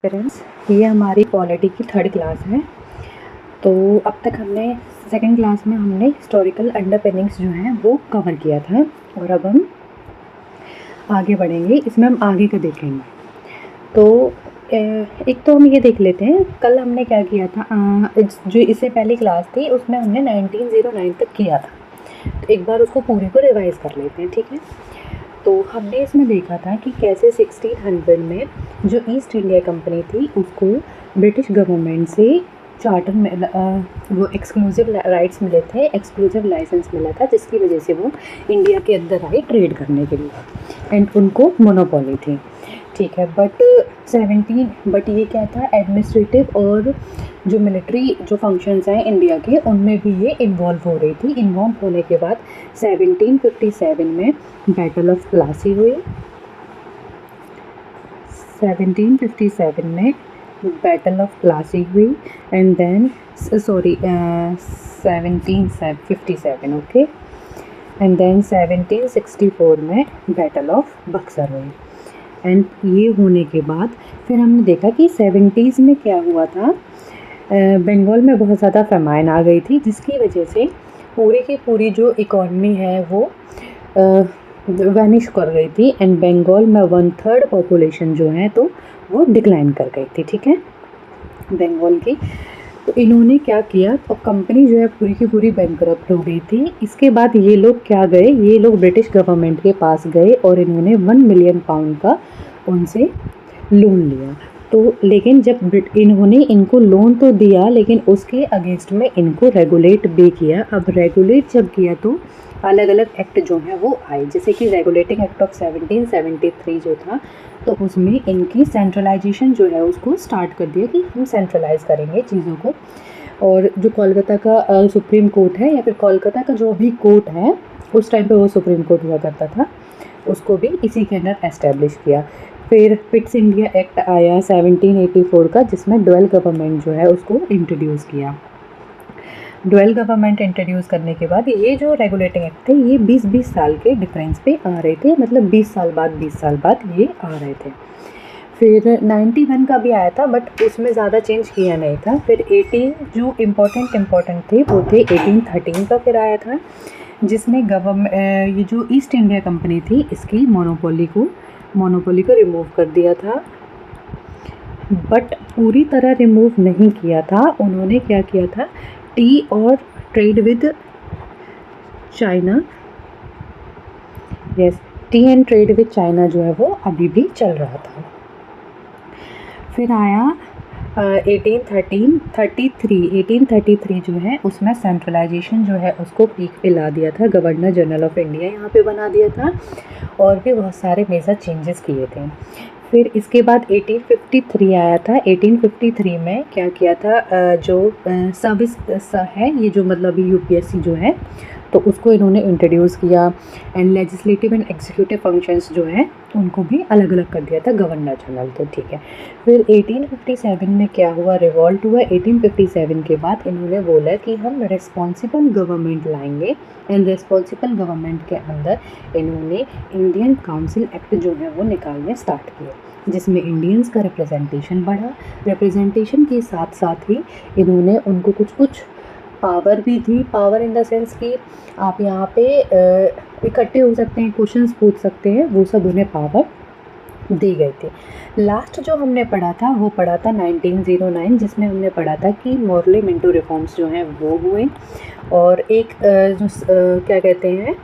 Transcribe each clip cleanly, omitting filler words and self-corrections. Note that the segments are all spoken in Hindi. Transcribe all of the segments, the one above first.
पेरेंट्स, ये हमारी पॉलिटी की थर्ड क्लास है। तो अब तक हमने सेकंड क्लास में हमने हिस्टोरिकल अंडरपिनिंग्स जो हैं वो कवर किया था और अब हम आगे बढ़ेंगे, इसमें हम आगे का देखेंगे। तो एक तो हम ये देख लेते हैं कल हमने क्या किया था। जो इससे पहली क्लास थी उसमें हमने 1909 तक किया था, तो एक बार उसको पूरी को रिवाइज़ कर लेते हैं, ठीक है। तो हमने इसमें देखा था कि कैसे 1600 में जो ईस्ट इंडिया कंपनी थी उसको ब्रिटिश गवर्नमेंट से चार्टर में वो एक्सक्लूसिव राइट्स मिले थे, एक्सक्लूसिव लाइसेंस मिला था, जिसकी वजह से वो इंडिया के अंदर आए ट्रेड करने के लिए एंड उनको मोनोपोली थी, ठीक है। बट ये क्या था, एडमिनिस्ट्रेटिव और जो मिलिट्री जो फंक्शंस हैं इंडिया के उनमें भी ये इन्वॉल्व हो रही थी। इन्वॉल्व होने के बाद 1757 में बैटल ऑफ प्लासी हुई। 1757 में बैटल ऑफ प्लासी हुई and then 1757 okay, and then 1764 में बैटल ऑफ बक्सर हुई। एंड ये होने के बाद फिर हमने देखा कि 70s में क्या हुआ था, बंगाल में बहुत ज़्यादा फेमाइन आ गई थी, जिसकी वजह से पूरी की पूरी जो इकॉनमी है वो वैनिश कर गई थी एंड बंगाल में 1/3 पॉपुलेशन जो है तो वो डिक्लाइन कर गई थी, ठीक है, बंगाल की। तो इन्होंने क्या किया, तो कंपनी जो है पूरी की पूरी बैंकरप्ट हो गई थी। इसके बाद ये लोग क्या गए, ये लोग ब्रिटिश गवर्नमेंट के पास गए और इन्होंने 1 मिलियन पाउंड का उनसे लोन लिया। तो लेकिन जब इन्होंने इनको लोन तो दिया लेकिन उसके अगेंस्ट में इनको रेगुलेट भी किया। अब रेगुलेट जब किया तो अलग अलग एक्ट जो हैं वो आए, जैसे कि रेगुलेटिंग एक्ट ऑफ 1773 जो था, तो उसमें इनकी सेंट्रलाइजेशन जो है उसको स्टार्ट कर दिया कि हम सेंट्रलाइज करेंगे चीज़ों को। और जो कोलकाता का सुप्रीम कोर्ट है या फिर कोलकाता का जो भी कोर्ट है उस टाइम पे वो सुप्रीम कोर्ट हुआ करता था, उसको भी इसी के अंदर एस्टेब्लिश किया। फिर पिट्स इंडिया एक्ट आया 1784 का, जिसमें डुअल गवर्नमेंट जो है उसको इंट्रोड्यूस किया। डुअल गवर्नमेंट इंट्रोड्यूस करने के बाद ये जो रेगुलेटिंग एक्ट थे ये 20-20 साल के डिफरेंस पे आ रहे थे, मतलब 20 साल बाद ये आ रहे थे। फिर 91 का भी आया था बट उसमें ज़्यादा चेंज किया नहीं था। फिर 18 जो इम्पोर्टेंट थे वो थे 1813 का फिर आया था, जिसने ये जो ईस्ट इंडिया कंपनी थी इसकी मोनोपोली को रिमूव कर दिया था। बट पूरी तरह रिमूव नहीं किया था। उन्होंने क्या किया था, टी और trade with China, yes, T and trade with China जो है वो अभी भी चल रहा था। फिर आया 1833 जो है उसमें सेंट्रलाइजेशन जो है उसको पीक पे ला दिया था, गवर्नर जनरल ऑफ इंडिया यहाँ पे बना दिया था और भी बहुत सारे मेजर चेंजेस किए थे। फिर इसके बाद 1853 आया था। 1853 में क्या किया था, जो सर्विस है ये जो मतलब यूपीएससी जो है तो उसको इन्होंने इंट्रोड्यूस किया and legislative and executive functions जो है उनको भी अलग अलग कर दिया था गवर्नर जनरल, तो ठीक है। फिर 1857 में क्या हुआ, रिवॉल्ट हुआ। 1857 के बाद इन्होंने बोला कि हम रिस्पॉन्सिबल गवर्नमेंट लाएंगे एंड रिस्पॉन्सिबल गवर्नमेंट के अंदर इन्होंने इंडियन काउंसिल एक्ट जो है वो निकालने स्टार्ट किए, जिसमें इंडियंस का रिप्रेजेंटेशन बढ़ा। रिप्रेजेंटेशन के साथ साथ ही इन्होंने उनको कुछ पावर भी दी, पावर इन द सेंस कि आप यहाँ पे इकट्ठे हो सकते हैं, क्वेश्चंस पूछ सकते हैं, वो सब उन्हें पावर दी गई थी। लास्ट जो हमने पढ़ा था वो पढ़ा था 1909, जिसमें हमने पढ़ा था कि मोरले मिंटो रिफॉर्म्स जो हैं वो हुए और एक क्या कहते हैं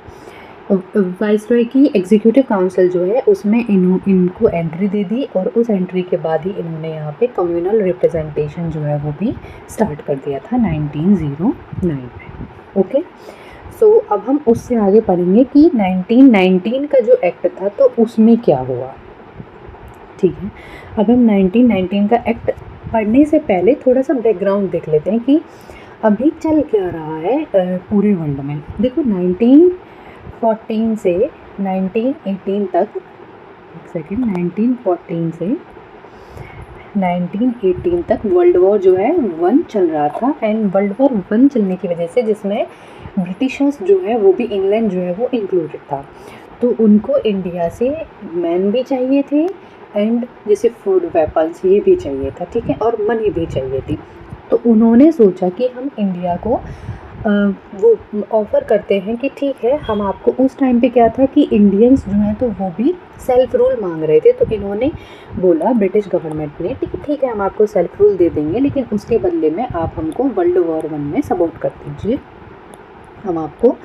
वाइसरॉय की एग्जीक्यूटिव काउंसिल जो है उसमें इनको एंट्री दे दी और उस एंट्री के बाद ही इन्होंने यहाँ पे कम्युनल रिप्रेजेंटेशन जो है वो भी स्टार्ट कर दिया था 1909 में, ओके। सो अब हम उससे आगे पढ़ेंगे कि 1919 का जो एक्ट था तो उसमें क्या हुआ, ठीक है। अब हम 1919 का एक्ट पढ़ने से पहले थोड़ा सा बैकग्राउंड देख लेते हैं कि अभी चल क्या रहा है पूरे वर्ल्ड में। देखो 1914 से 1918 तक, 1914 से 1918 तक वर्ल्ड वॉर जो है 1 चल रहा था एंड वर्ल्ड वॉर 1 चलने की वजह से जिसमें ब्रिटिशर्स जो है वो भी इंग्लैंड जो है वो इंक्लूडेड था, तो उनको इंडिया से मैन भी चाहिए थे एंड जैसे फूड वेपन्स ये भी चाहिए था, ठीक है, और मनी भी चाहिए थी। तो उन्होंने सोचा कि हम इंडिया को वो ऑफ़र करते हैं कि ठीक है, हम आपको, उस टाइम पे क्या था कि इंडियंस जो हैं तो वो भी सेल्फ रूल मांग रहे थे। तो इन्होंने बोला, ब्रिटिश गवर्नमेंट ने, ठीक है, हम आपको सेल्फ रूल दे देंगे, लेकिन उसके बदले में आप हमको वर्ल्ड वॉर 1 में सपोर्ट कर दीजिए, हम आपको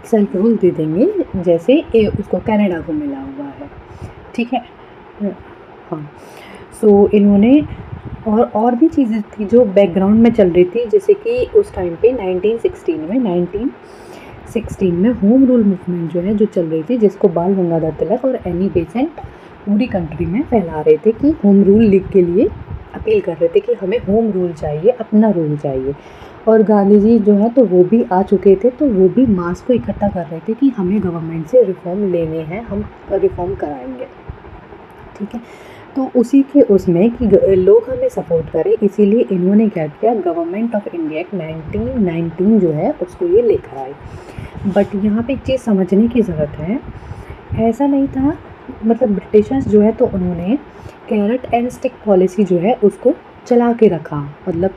सेल्फ रूल दे देंगे, जैसे उसको कनाडा को मिला हुआ है, ठीक है। हाँ, सो इन्होंने और भी चीज़ें थी जो बैकग्राउंड में चल रही थी, जैसे कि उस टाइम पे 1916 में होम रूल मूवमेंट जो है जो चल रही थी, जिसको बाल गंगाधर तिलक और एनी बेसेंट पूरी कंट्री में फैला रहे थे कि होम रूल लीग के लिए अपील कर रहे थे कि हमें होम रूल चाहिए, अपना रूल चाहिए। और गांधी जी जो है तो वो भी आ चुके थे, तो वो भी मास को इकट्ठा कर रहे थे कि हमें गवर्नमेंट से रिफॉर्म लेने हैं, हम रिफॉर्म कराएंगे, ठीक है। तो उसी के उसमें कि लोग हमें सपोर्ट करें, इसीलिए इन्होंने क्या किया, गवर्नमेंट ऑफ इंडिया एक्ट 1919 जो है उसको ये लेकर आए। बट यहाँ पे एक चीज़ समझने की ज़रूरत है, ऐसा नहीं था, मतलब ब्रिटिशर्स जो है तो उन्होंने कैरेट एंड स्टिक पॉलिसी जो है उसको चला के रखा। मतलब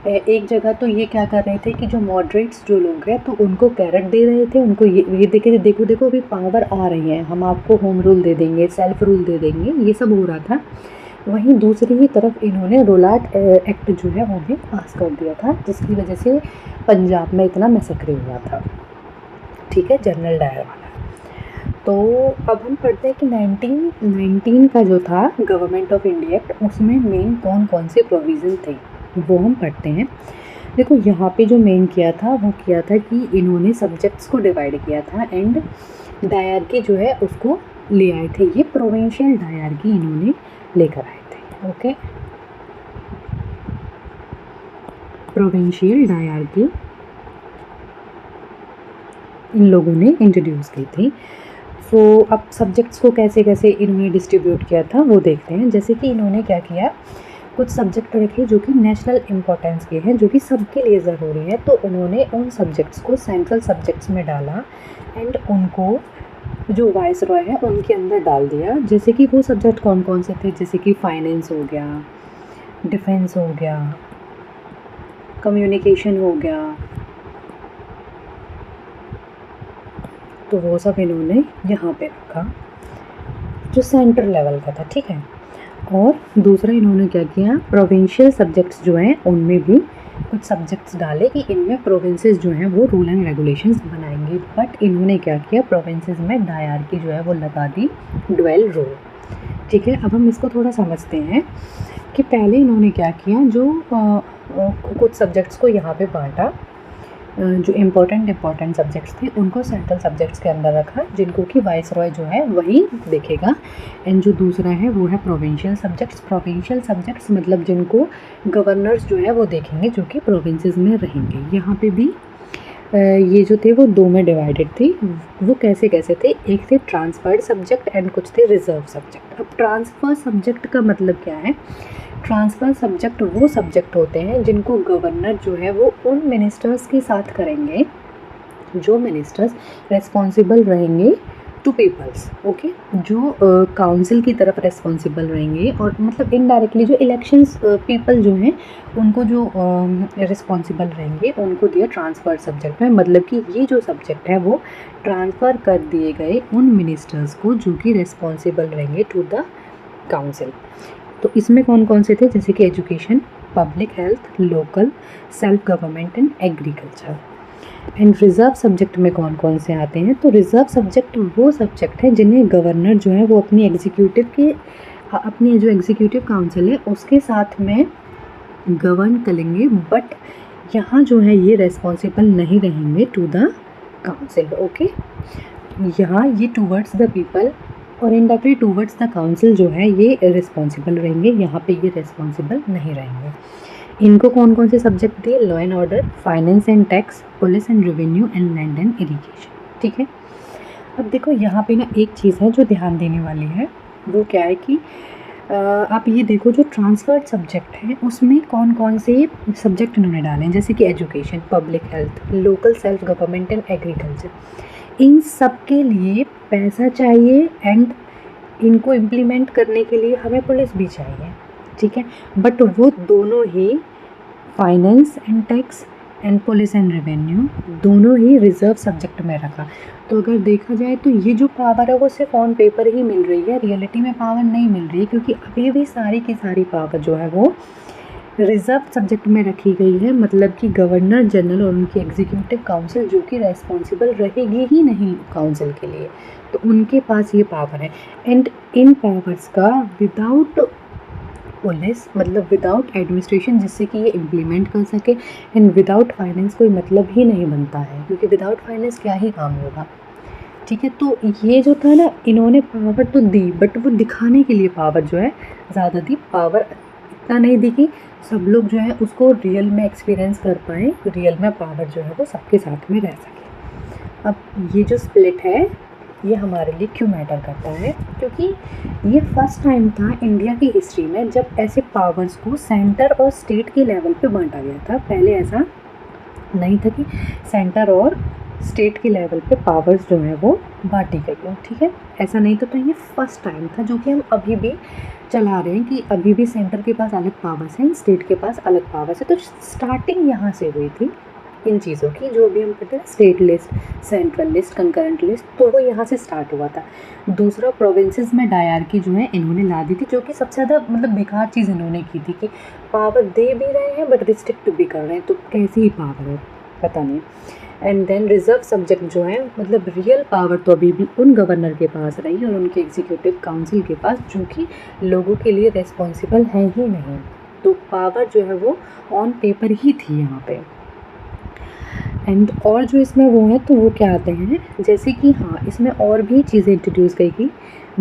एक जगह तो ये क्या कर रहे थे कि जो मॉडरेट्स जो लोग हैं तो उनको कैरेट दे रहे थे, उनको ये देखे, देखो देखो अभी पावर आ रही है, हम आपको होम रूल दे देंगे, सेल्फ रूल दे देंगे, ये सब हो रहा था। वहीं दूसरी ही तरफ इन्होंने रोलाट एक्ट जो है वो भी पास कर दिया था, जिसकी वजह से पंजाब में इतना मैसेकर हुआ था, ठीक है, जनरल डायर वाला। तो अब हम पढ़ते हैं कि 1919 का जो था गवर्नमेंट ऑफ इंडिया एक्ट, उसमें मेन कौन कौन से प्रोविज़न थे वो हम पढ़ते हैं। देखो यहाँ पे जो मेन किया था वो किया था कि इन्होंने सब्जेक्ट्स को डिवाइड किया था एंड डायरकी जो है उसको ले आए थे, ये प्रोविंशियल डायरकी इन्होंने लेकर आए थे, ओके। प्रोविंशियल डायरकी इन लोगों ने इंट्रोड्यूस की थी। सो अब सब्जेक्ट्स को कैसे कैसे इन्होंने डिस्ट्रीब्यूट किया था वो देखते हैं। जैसे कि इन्होंने क्या किया, कुछ सब्जेक्ट रखे जो कि नेशनल इम्पोर्टेंस के हैं, जो कि सबके लिए ज़रूरी है, तो उन्होंने उन सब्जेक्ट्स को सेंट्रल सब्जेक्ट्स में डाला एंड उनको जो वाइस रॉय है उनके अंदर डाल दिया। जैसे कि वो सब्जेक्ट कौन कौन से थे, जैसे कि फाइनेंस हो गया, डिफेंस हो गया, कम्युनिकेशन हो गया, तो वो सब इन्होंने यहाँ पे रखा जो सेंट्रल लेवल का था, ठीक है। और दूसरा इन्होंने क्या किया, प्रोविंशियल सब्जेक्ट्स जो हैं उनमें भी कुछ सब्जेक्ट्स डाले कि इनमें प्रोविंसेस जो हैं वो रूल एंड रेगुलेशंस बनाएंगे। बट इन्होंने क्या किया, प्रोविंसेस में डायरकी जो है वो लगा दी, ड्वेल रूल, ठीक है। अब हम इसको थोड़ा समझते हैं कि पहले इन्होंने क्या किया, जो कुछ सब्जेक्ट्स को यहाँ पे बांटा, जो इम्पोर्टेंट सब्जेक्ट्स थे उनको सेंट्रल सब्जेक्ट्स के अंदर रखा, जिनको कि वाइस रॉय जो है वही देखेगा। एंड जो दूसरा है वो है प्रोविंशियल सब्जेक्ट्स मतलब जिनको गवर्नर्स जो है वो देखेंगे, जो कि प्रोविंसेस में रहेंगे। यहाँ पे भी ये जो थे वो दो में डिवाइडेड थी। वो कैसे कैसे थे, एक थे ट्रांसफर्ड सब्जेक्ट एंड कुछ थे रिजर्व सब्जेक्ट। अब ट्रांसफर सब्जेक्ट का मतलब क्या है, ट्रांसफ़र सब्जेक्ट वो सब्जेक्ट होते हैं जिनको गवर्नर जो है वो उन मिनिस्टर्स के साथ करेंगे जो मिनिस्टर्स रिस्पॉन्सिबल रहेंगे टू पीपल्स, ओके, जो काउंसिल की तरफ रिस्पॉन्सिबल रहेंगे, और मतलब इनडायरेक्टली जो इलेक्शंस पीपल जो हैं उनको जो रिस्पॉन्सिबल रहेंगे उनको दिया ट्रांसफ़र सब्जेक्ट में। मतलब कि ये जो सब्जेक्ट है वो ट्रांसफ़र कर दिए गए उन मिनिस्टर्स को जो कि रिस्पॉन्सिबल रहेंगे टू द काउंसिल। तो इसमें कौन कौन से थे, जैसे कि education, public health, local, self government and agriculture. And reserve subject में कौन कौन से आते हैं, तो रिज़र्व सब्जेक्ट वो सब्जेक्ट हैं जिन्हें गवर्नर जो है वो अपनी अपनी जो एग्जीक्यूटिव काउंसिल है उसके साथ में गवर्न करेंगे, बट यहाँ जो है ये रेस्पॉन्सिबल नहीं रहेंगे टू द काउंसिल, ओके। यहाँ ये टूवर्ड्स द पीपल और इनडायरेक्टली टूवर्ड्स द काउंसिल जो है ये रिस्पॉन्सिबल रहेंगे, यहाँ पे ये रिस्पॉन्सिबल नहीं रहेंगे। इनको कौन कौन से सब्जेक्ट दिए, law and order, finance and tax, police and revenue and land and irrigation, ठीक है। अब देखो यहाँ पे ना एक चीज़ है जो ध्यान देने वाली है, वो क्या है कि आप ये देखो जो ट्रांसफर्ड सब्जेक्ट है उसमें कौन कौन से सब्जेक्ट इन्होंने डाले हैं, जैसे कि education, public health, local self government and agriculture. इन सब के लिए पैसा चाहिए एंड इनको इम्प्लीमेंट करने के लिए हमें पुलिस भी चाहिए, ठीक है, बट वो दोनों ही finance and tax and police and revenue दोनों ही रिजर्व सब्जेक्ट में रखा। तो अगर देखा जाए तो ये जो पावर है वो सिर्फ ऑन पेपर ही मिल रही है, रियलिटी में पावर नहीं मिल रही है, क्योंकि अभी भी सारी की सारी पावर जो है वो रिजर्व सब्जेक्ट में रखी गई है। मतलब कि गवर्नर जनरल और उनकी एग्जीक्यूटिव काउंसिल जो कि रेस्पॉन्सिबल रहेगी ही नहीं काउंसिल के लिए, तो उनके पास ये पावर है। एंड इन पावर्स का विदाउट पुलिस, मतलब विदाउट एडमिनिस्ट्रेशन जिससे कि ये इम्प्लीमेंट कर सके, एंड विदाउट फाइनेंस कोई मतलब ही नहीं बनता है, क्योंकि विदाउट फाइनेंस क्या ही काम होगा, ठीक है। तो ये जो था ना, इन्होंने पावर तो दी बट वो दिखाने के लिए पावर जो है ज़्यादा दी, पावर इतना नहीं दी कि सब लोग जो है उसको रियल में एक्सपीरियंस कर पाएँ, रियल में पावर जो है वो सबके साथ में रह सके। अब ये जो स्प्लिट है ये हमारे लिए क्यों मैटर करता है, क्योंकि ये फर्स्ट टाइम था इंडिया की हिस्ट्री में जब ऐसे पावर्स को सेंटर और स्टेट के लेवल पे बांटा गया था। पहले ऐसा नहीं था कि सेंटर और स्टेट के लेवल पे पावर्स जो है वो बांटी गई हो, ठीक है, ऐसा नहीं था। तो ये फर्स्ट टाइम था जो कि हम अभी भी चला रहे हैं कि अभी भी सेंटर के पास अलग पावर्स हैं, स्टेट के पास अलग पावर्स है। तो स्टार्टिंग यहाँ से हुई थी इन चीज़ों की, जो भी हम कहते हैं state list, central list, concurrent list, तो वो यहाँ से स्टार्ट हुआ था। दूसरा, प्रोविंसेस में डायरकी जो है इन्होंने ला दी थी, जो कि सबसे ज़्यादा मतलब बेकार चीज़ इन्होंने की थी कि पावर दे भी रहे हैं बट रिस्ट्रिक्ट भी कर रहे हैं, तो कैसी ही पावर है पता नहीं। एंड देन रिजर्व सब्जेक्ट जो है, मतलब रियल पावर तो अभी भी उन गवर्नर के पास रही और उनके एग्जीक्यूटिव काउंसिल के पास, जो कि लोगों के लिए रेस्पॉन्सिबल है ही नहीं। तो पावर जो है वो ऑन पेपर ही थी यहाँ पे। एंड और जो इसमें वो है तो वो क्या आते हैं, जैसे कि हाँ इसमें और भी चीज़ें इंट्रोड्यूस गई कि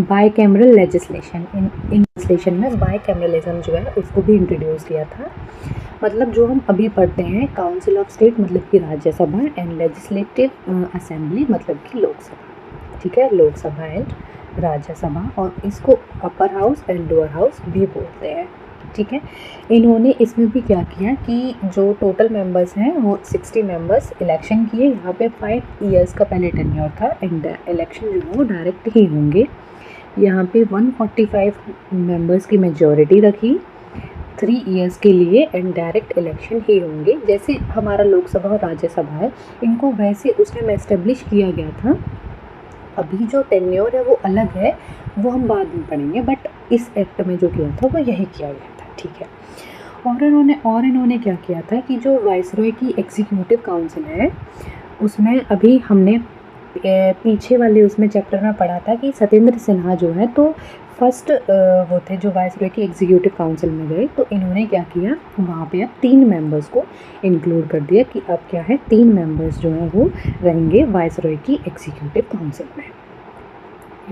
by cameral legislation, in legislation में बाई कैमरलिज्म जो है उसको भी इंट्रोड्यूस किया था। मतलब जो हम अभी पढ़ते हैं काउंसिल ऑफ स्टेट मतलब कि राज्यसभा, एंड लेजिस्लेटिव असेंबली मतलब कि लोकसभा, ठीक है, लोकसभा एंड राज्यसभा, और इसको upper house and lower house भी बोलते हैं, ठीक है। इन्होंने इसमें भी क्या किया कि जो टोटल मेंबर्स हैं वो 60 मेंबर्स इलेक्शन किए। यहाँ पे 5 इयर्स का पहले टेन्योर था, एंड इलेक्शन जो है वो डायरेक्ट ही होंगे। यहाँ पे 145 मेंबर्स की मेजॉरिटी रखी 3 इयर्स के लिए, एंड डायरेक्ट इलेक्शन ही होंगे। जैसे हमारा लोकसभा और राज्यसभा है, इनको वैसे उस टाइम एस्टेब्लिश किया गया था। अभी जो टेन्योर है वो अलग है, वो हम बाद में पढ़ेंगे, बट इस एक्ट में जो किया था वो यही किया गया था, ठीक है। और इन्होंने क्या किया था कि जो वाइसरॉय की एग्जीक्यूटिव काउंसिल है उसमें अभी हमने पीछे वाले उसमें चैप्टर में पढ़ा था कि सत्येंद्र सिन्हा जो है तो फर्स्ट वो थे जो वाइसरॉय की एग्जीक्यूटिव काउंसिल में गए। तो इन्होंने क्या किया, वहाँ पे अब 3 मेंबर्स को इंक्लूड कर दिया कि अब क्या है 3 मेंबर्स जो हैं वो रहेंगे वाइसरॉय की एग्जीक्यूटिव काउंसिल में।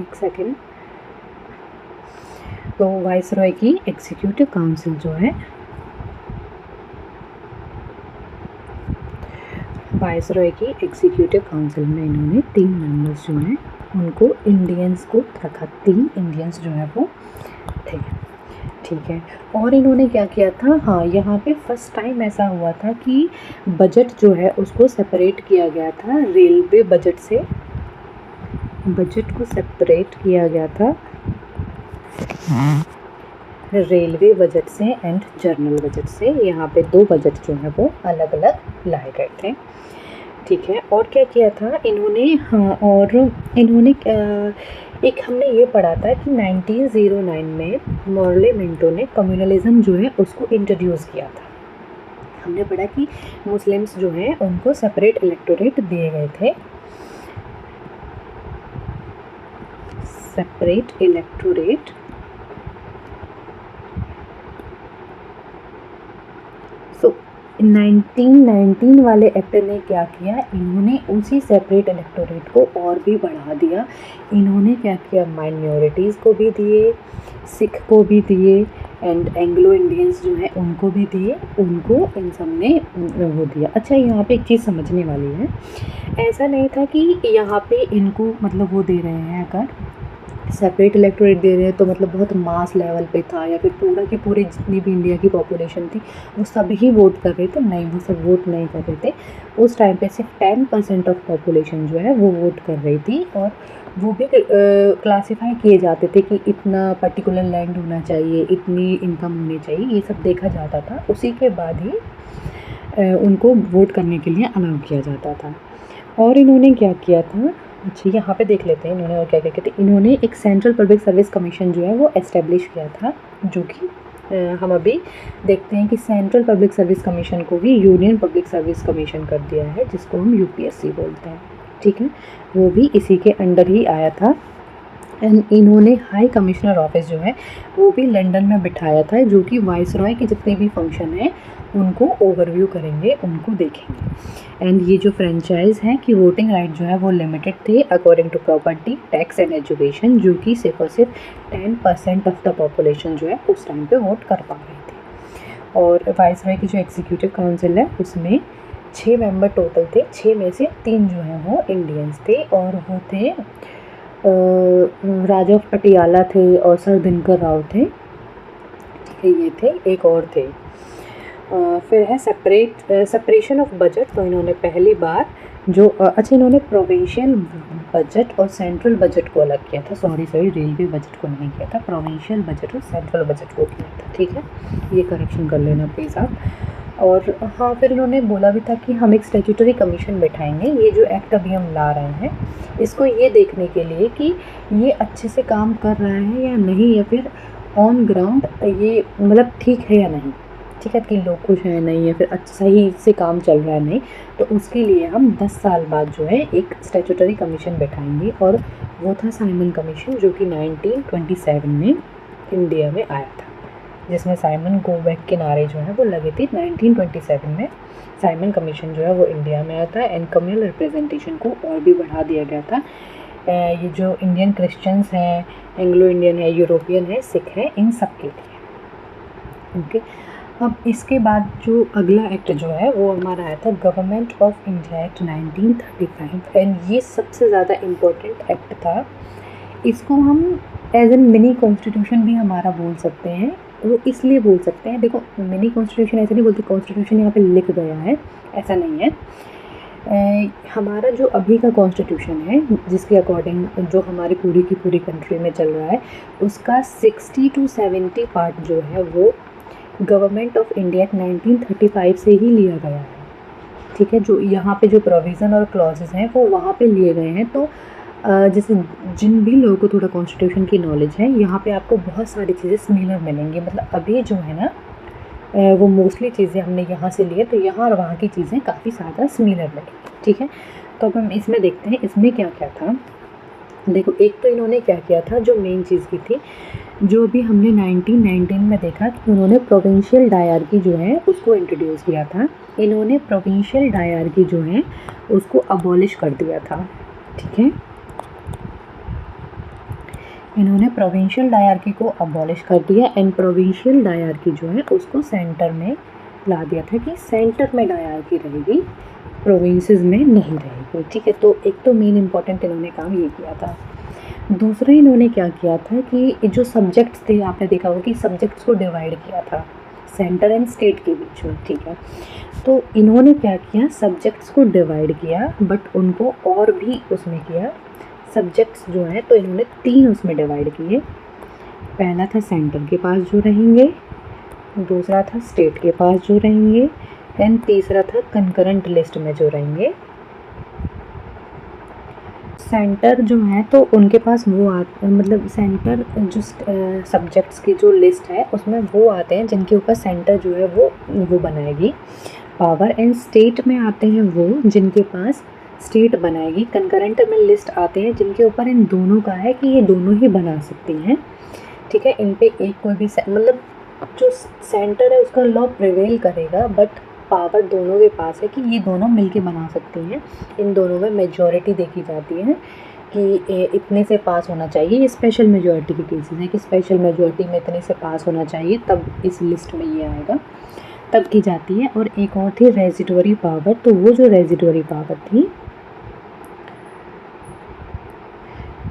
एक सेकेंड। तो वाइसरॉय की एग्जीक्यूटिव काउंसिल जो है, वाइसरॉय की एग्जीक्यूटिव काउंसिल में इन्होंने 3 मेंबर्स जो हैं उनको इंडियंस को रखा, 3 इंडियंस जो है वो थे, ठीक है। और इन्होंने क्या किया था, हाँ यहाँ पे फर्स्ट टाइम ऐसा हुआ था कि बजट जो है उसको सेपरेट किया गया था रेलवे बजट से, बजट को सेपरेट किया गया था रेलवे बजट से एंड जनरल बजट से। यहाँ पे 2 बजट जो है वो अलग अलग लाए गए थे, ठीक है। और क्या किया था इन्होंने, हाँ और इन्होंने एक हमने ये पढ़ा था कि 1909 में मॉर्ले मिंटो ने कम्युनलिज्म जो है उसको इंट्रोड्यूस किया था। हमने पढ़ा कि मुस्लिम्स जो हैं उनको सेपरेट इलेक्टोरेट दिए गए थे, सेपरेट इलेक्टोरेट, सो 1919 वाले एक्ट ने क्या किया, इन्होंने उसी सेपरेट इलेक्टोरेट को और भी बढ़ा दिया। इन्होंने क्या किया, माइनॉरिटीज़ को भी दिए, सिख को भी दिए, एंड एंग्लो इंडियंस जो है उनको भी दिए, उनको इन सब ने वो दिया। अच्छा यहाँ पे एक चीज़ समझने वाली है, ऐसा नहीं था कि यहाँ पे इनको मतलब वो दे रहे हैं, अगर सेपरेट इलेक्टोरेट दे रहे हैं तो मतलब बहुत मास लेवल पे था, या फिर पूरा की पूरी जितनी भी इंडिया की पॉपुलेशन थी वो सब ही वोट कर रहे थे? नहीं, वो सब वोट नहीं कर रहे थे। उस टाइम पे सिर्फ 10% ऑफ पॉपुलेशन जो है वो वोट कर रही थी, और वो भी क्लासीफाई किए जाते थे कि इतना पर्टिकुलर लैंड होना चाहिए, इतनी इनकम होनी चाहिए, ये सब देखा जाता था। उसी के बाद ही उनको वोट करने के लिए अलाउ किया जाता था। और इन्होंने क्या किया था, अच्छा यहाँ पे देख लेते हैं इन्होंने और क्या क्या किया था। इन्होंने एक सेंट्रल पब्लिक सर्विस कमीशन जो है वो एस्टेब्लिश किया था, जो कि हम अभी देखते हैं कि सेंट्रल पब्लिक सर्विस कमीशन को भी यूनियन पब्लिक सर्विस कमीशन कर दिया है, जिसको हम यूपीएससी बोलते हैं। ठीक है, वो भी इसी के अंडर ही आया था। एंड इन्होंने हाई कमिश्नर ऑफिस जो है वो भी लंदन में बिठाया था, जो कि वाइसरॉय के जितने भी फंक्शन हैं उनको ओवरव्यू करेंगे, उनको देखेंगे। एंड ये जो फ्रेंचाइज हैं कि वोटिंग राइट जो है वो लिमिटेड थे according to property, tax and education, जो कि सिर्फ और सिर्फ 10% ऑफ द पॉपुलेशन जो है उस टाइम पे वोट कर पा रही थी। और वाइसरॉय की जो एग्जीक्यूटिव काउंसिल है उसमें 6 मेंबर टोटल थे, 6 में से 3 जो हैं वो इंडियंस थे, और वो थे राजा ऑफ पटियाला थे और सर दिनकर राव थे। ठीक है, ये थे, एक और थे। फिर है सेपरेशन ऑफ बजट। तो इन्होंने पहली बार जो अच्छा, इन्होंने प्रोविंशियल बजट और सेंट्रल बजट को अलग किया था। सॉरी रेलवे बजट को नहीं किया था, प्रोविंशियल बजट और सेंट्रल बजट को किया था। ठीक है, ये करेक्शन कर लेना प्लीज़ आप। और हाँ, फिर इन्होंने बोला भी था कि हम एक स्टैट्यूटरी कमीशन बैठाएंगे। ये जो एक्ट अभी हम ला रहे हैं इसको ये देखने के लिए कि ये अच्छे से काम कर रहा है या नहीं, या फिर ऑन ग्राउंड ये मतलब ठीक है या नहीं। ठीक है, कि लोग खुश हैं नहीं, या फिर सही से काम चल रहा है नहीं। तो उसके लिए हम 10 साल बाद जो है एक स्टैट्यूटरी कमीशन बैठाएंगे, और वो था साइमन कमीशन, जो कि 1927 में इंडिया में आया था, जिसमें साइमन गो बैक के नारे जो है वो लगे थे। 1927 में साइमन कमीशन जो है वो इंडिया में आया था। एंड कम्युनल रिप्रेजेंटेशन को और भी बढ़ा दिया गया था। ये जो इंडियन क्रिश्चियंस हैं, एंग्लो इंडियन है, यूरोपियन है, सिख है, इन सब के लिए। ओके, अब इसके बाद जो अगला एक्ट जो है वो हमारा आया था government of India act 1935। And ये सबसे ज़्यादा इम्पोर्टेंट एक्ट था। इसको हम एज एन मिनी कॉन्स्टिट्यूशन भी हमारा बोल सकते हैं। वो इसलिए बोल सकते हैं, देखो मिनी कॉन्स्टिट्यूशन ऐसे नहीं बोलते, कॉन्स्टिट्यूशन यहाँ पे लिख गया है, ऐसा नहीं है। हमारा जो अभी का कॉन्स्टिट्यूशन है, जिसके अकॉर्डिंग जो हमारी पूरी की पूरी कंट्री में चल रहा है, उसका 60 to 70 पार्ट जो है वो गवर्नमेंट ऑफ इंडिया 1935 से ही लिया गया है। ठीक है, जो यहाँ पे जो प्रोविज़न और क्लॉजेस हैं वो वहाँ पे लिए गए हैं। तो जैसे जिन भी लोगों को थोड़ा कॉन्स्टिट्यूशन की नॉलेज है, यहाँ पे आपको बहुत सारी चीज़ें सिमिलर मिलेंगी। मतलब अभी जो है ना वो मोस्टली चीज़ें हमने यहाँ से लिए, तो यहाँ और वहाँ की चीज़ें काफ़ी ज़्यादा सिमिलर मिलेंगी। ठीक है, तो अब हम इसमें देखते हैं इसमें क्या क्या था। देखो, एक तो इन्होंने क्या किया था, जो मेन चीज़ की थी, जो भी हमने 1919 में देखा कि उन्होंने प्रोविंशियल डायरकी जो है उसको इंट्रोड्यूस किया था। इन्होंने प्रोविंशियल डायरकी जो है उसको अबॉलिश कर दिया था। ठीक है, इन्होंने प्रोविंशियल डायरकी को अबॉलिश कर दिया। एंड प्रोविंशियल डायरकी जो है उसको सेंटर में ला दिया था कि सेंटर में डायरकी रहेगी, प्रोविंसेस में नहीं रहेगी। ठीक है, तो एक तो मेन इम्पॉर्टेंट इन्होंने काम ये किया था। दूसरा इन्होंने क्या किया था कि जो सब्जेक्ट्स थे, आपने देखा होगा कि सब्जेक्ट्स को डिवाइड किया था सेंटर एंड स्टेट के बीच में। ठीक है, तो इन्होंने क्या किया, सब्जेक्ट्स को डिवाइड किया, बट उनको और भी उसमें किया। सब्जेक्ट्स जो हैं तो इन्होंने 3 उसमें डिवाइड किए। पहला था सेंटर के पास जो रहेंगे, दूसरा था स्टेट के पास जो रहेंगे, एंड तीसरा था कंकरेंट लिस्ट में जो रहेंगे। सेंटर जो है तो उनके पास वो मतलब सेंटर जो सब्जेक्ट्स की जो लिस्ट है उसमें वो आते हैं जिनके ऊपर सेंटर जो है वो बनाएगी पावर। एंड स्टेट में आते हैं वो जिनके पास स्टेट बनाएगी। कंकरेंट में लिस्ट आते हैं जिनके ऊपर इन दोनों का है कि ये दोनों ही बना सकती हैं। ठीक है, इन पे एक कोई भी मतलब जो सेंटर है उसका लॉ प्रिवेल करेगा, बट पावर दोनों के पास है कि ये दोनों मिलके बना सकती हैं। इन दोनों में मेजॉरिटी देखी जाती है कि इतने से पास होना चाहिए। ये स्पेशल मेजॉरिटी के केसेस हैं कि स्पेशल मेजॉरिटी में इतने से पास होना चाहिए, तब इस लिस्ट में ये आएगा, तब की जाती है। और एक और थी रेजिडुअरी पावर। तो वो जो रेजिडुअरी पावर थी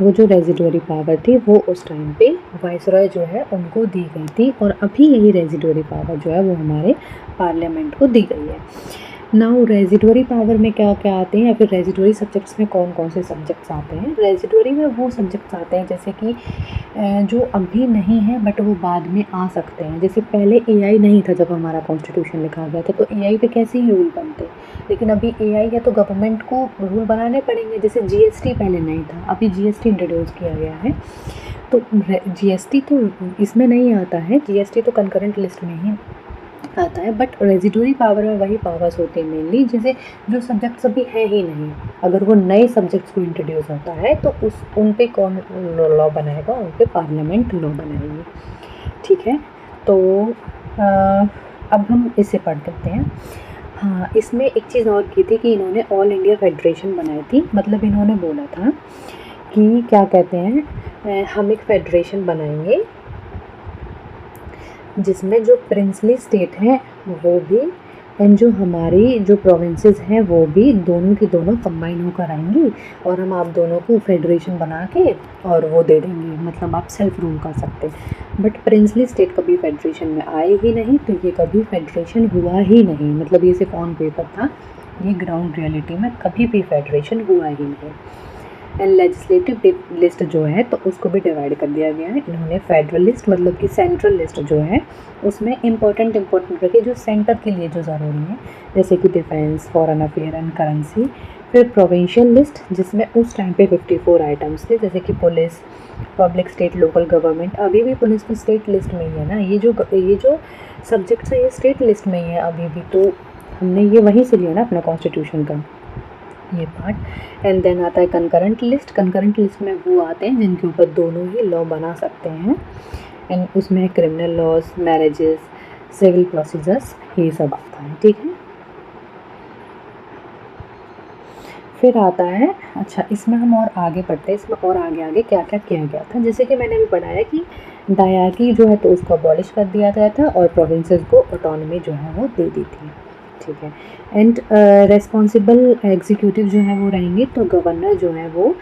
वो जो रेजिडुअरी पावर थी वो उस टाइम पे वाइसरॉय जो है उनको दी गई थी, और अभी यही रेजिडुअरी पावर जो है वो हमारे पार्लियामेंट को दी गई है। नाउ रेजिडुअरी पावर में क्या क्या आते हैं, या फिर रेजिडुअरी सब्जेक्ट्स में कौन कौन से सब्जेक्ट्स आते हैं। रेजिडुअरी में वो सब्जेक्ट्स आते हैं जैसे कि जो अभी नहीं है बट वो बाद में आ सकते हैं। जैसे पहले एआई नहीं था जब हमारा कॉन्स्टिट्यूशन लिखा गया था, तो एआई पे कैसे ही रूल बनते, लेकिन अभी एआई है तो गवर्नमेंट को रूल बनाने पड़ेंगे। जैसे जीएसटी पहले नहीं था, अभी जीएसटी इंट्रोड्यूस किया गया है, तो जीएसटी तो इसमें नहीं आता है, जीएसटी तो कंकरेंट लिस्ट में ही आता है। बट रेजिडुअरी पावर में वही पावर्स होते हैं मेनली, जैसे जो सब्जेक्ट्स अभी है ही नहीं, अगर वो नए सब्जेक्ट्स को इंट्रोड्यूस होता है तो उन पे कौन लॉ बनाएगा, उन पे पार्लियामेंट लॉ बनाएगी। ठीक है, तो अब हम इसे पढ़ लेते हैं। हाँ, इसमें एक चीज़ और की थी कि इन्होंने ऑल इंडिया फेडरेशन बनाई थी। मतलब इन्होंने बोला था कि क्या कहते हैं, हम एक फेडरेशन बनाएंगे जिसमें जो प्रिंसली स्टेट हैं वो भी, एंड जो हमारी जो प्रोविंसेस हैं वो भी, दोनों की दोनों कंबाइन होकर आएंगी, और हम आप दोनों को फेडरेशन बना के और वो दे देंगे। मतलब आप सेल्फ रूल कर सकते हैं। बट प्रिंसली स्टेट कभी फेडरेशन में आए ही नहीं, तो ये कभी फेडरेशन हुआ ही नहीं। मतलब ये सिर्फ ऑन पेपर था, ये ग्राउंड रियलिटी में कभी भी फेडरेशन हुआ ही नहीं। एंड लेजिस्लेटिव लिस्ट जो है तो उसको भी डिवाइड कर दिया गया है इन्होंने। फेडरल लिस्ट मतलब कि सेंट्रल लिस्ट जो है उसमें इम्पोर्टेंट रखे जो सेंटर के लिए जो ज़रूरी है, जैसे कि defence, foreign affair and currency. फिर प्रोविंशियल लिस्ट जिसमें उस टाइम पे 54 आइटम्स थे, जैसे कि police, public, state, local government. अभी भी पुलिस तो स्टेट लिस्ट में ही है ना, ये जो सब्जेक्ट्स है ये स्टेट लिस्ट में ही है अभी भी, तो हमने ये वहीं से लिया ना अपना कॉन्स्टिट्यूशन का ये पार्ट। एंड देन आता है कंकरेंट लिस्ट। कंकरेंट लिस्ट में वो आते हैं जिनके ऊपर दोनों ही लॉ बना सकते हैं, एंड उसमें criminal laws, marriages, civil procedures, ये सब आता है। ठीक है, फिर आता है, अच्छा इसमें हम और आगे पढ़ते हैं, इसमें और आगे आगे क्या क्या किया गया था। जैसे कि मैंने अभी पढ़ाया कि डायरकी जो है तो उसको अबॉलिश कर दिया गया था, और प्रोविंसेस को ऑटोनॉमी जो है वो दे दी थी। ठीक है, एंड रेस्पॉन्सिबल एग्जीक्यूटिव जो है वो रहेंगे, तो गवर्नर जो है वो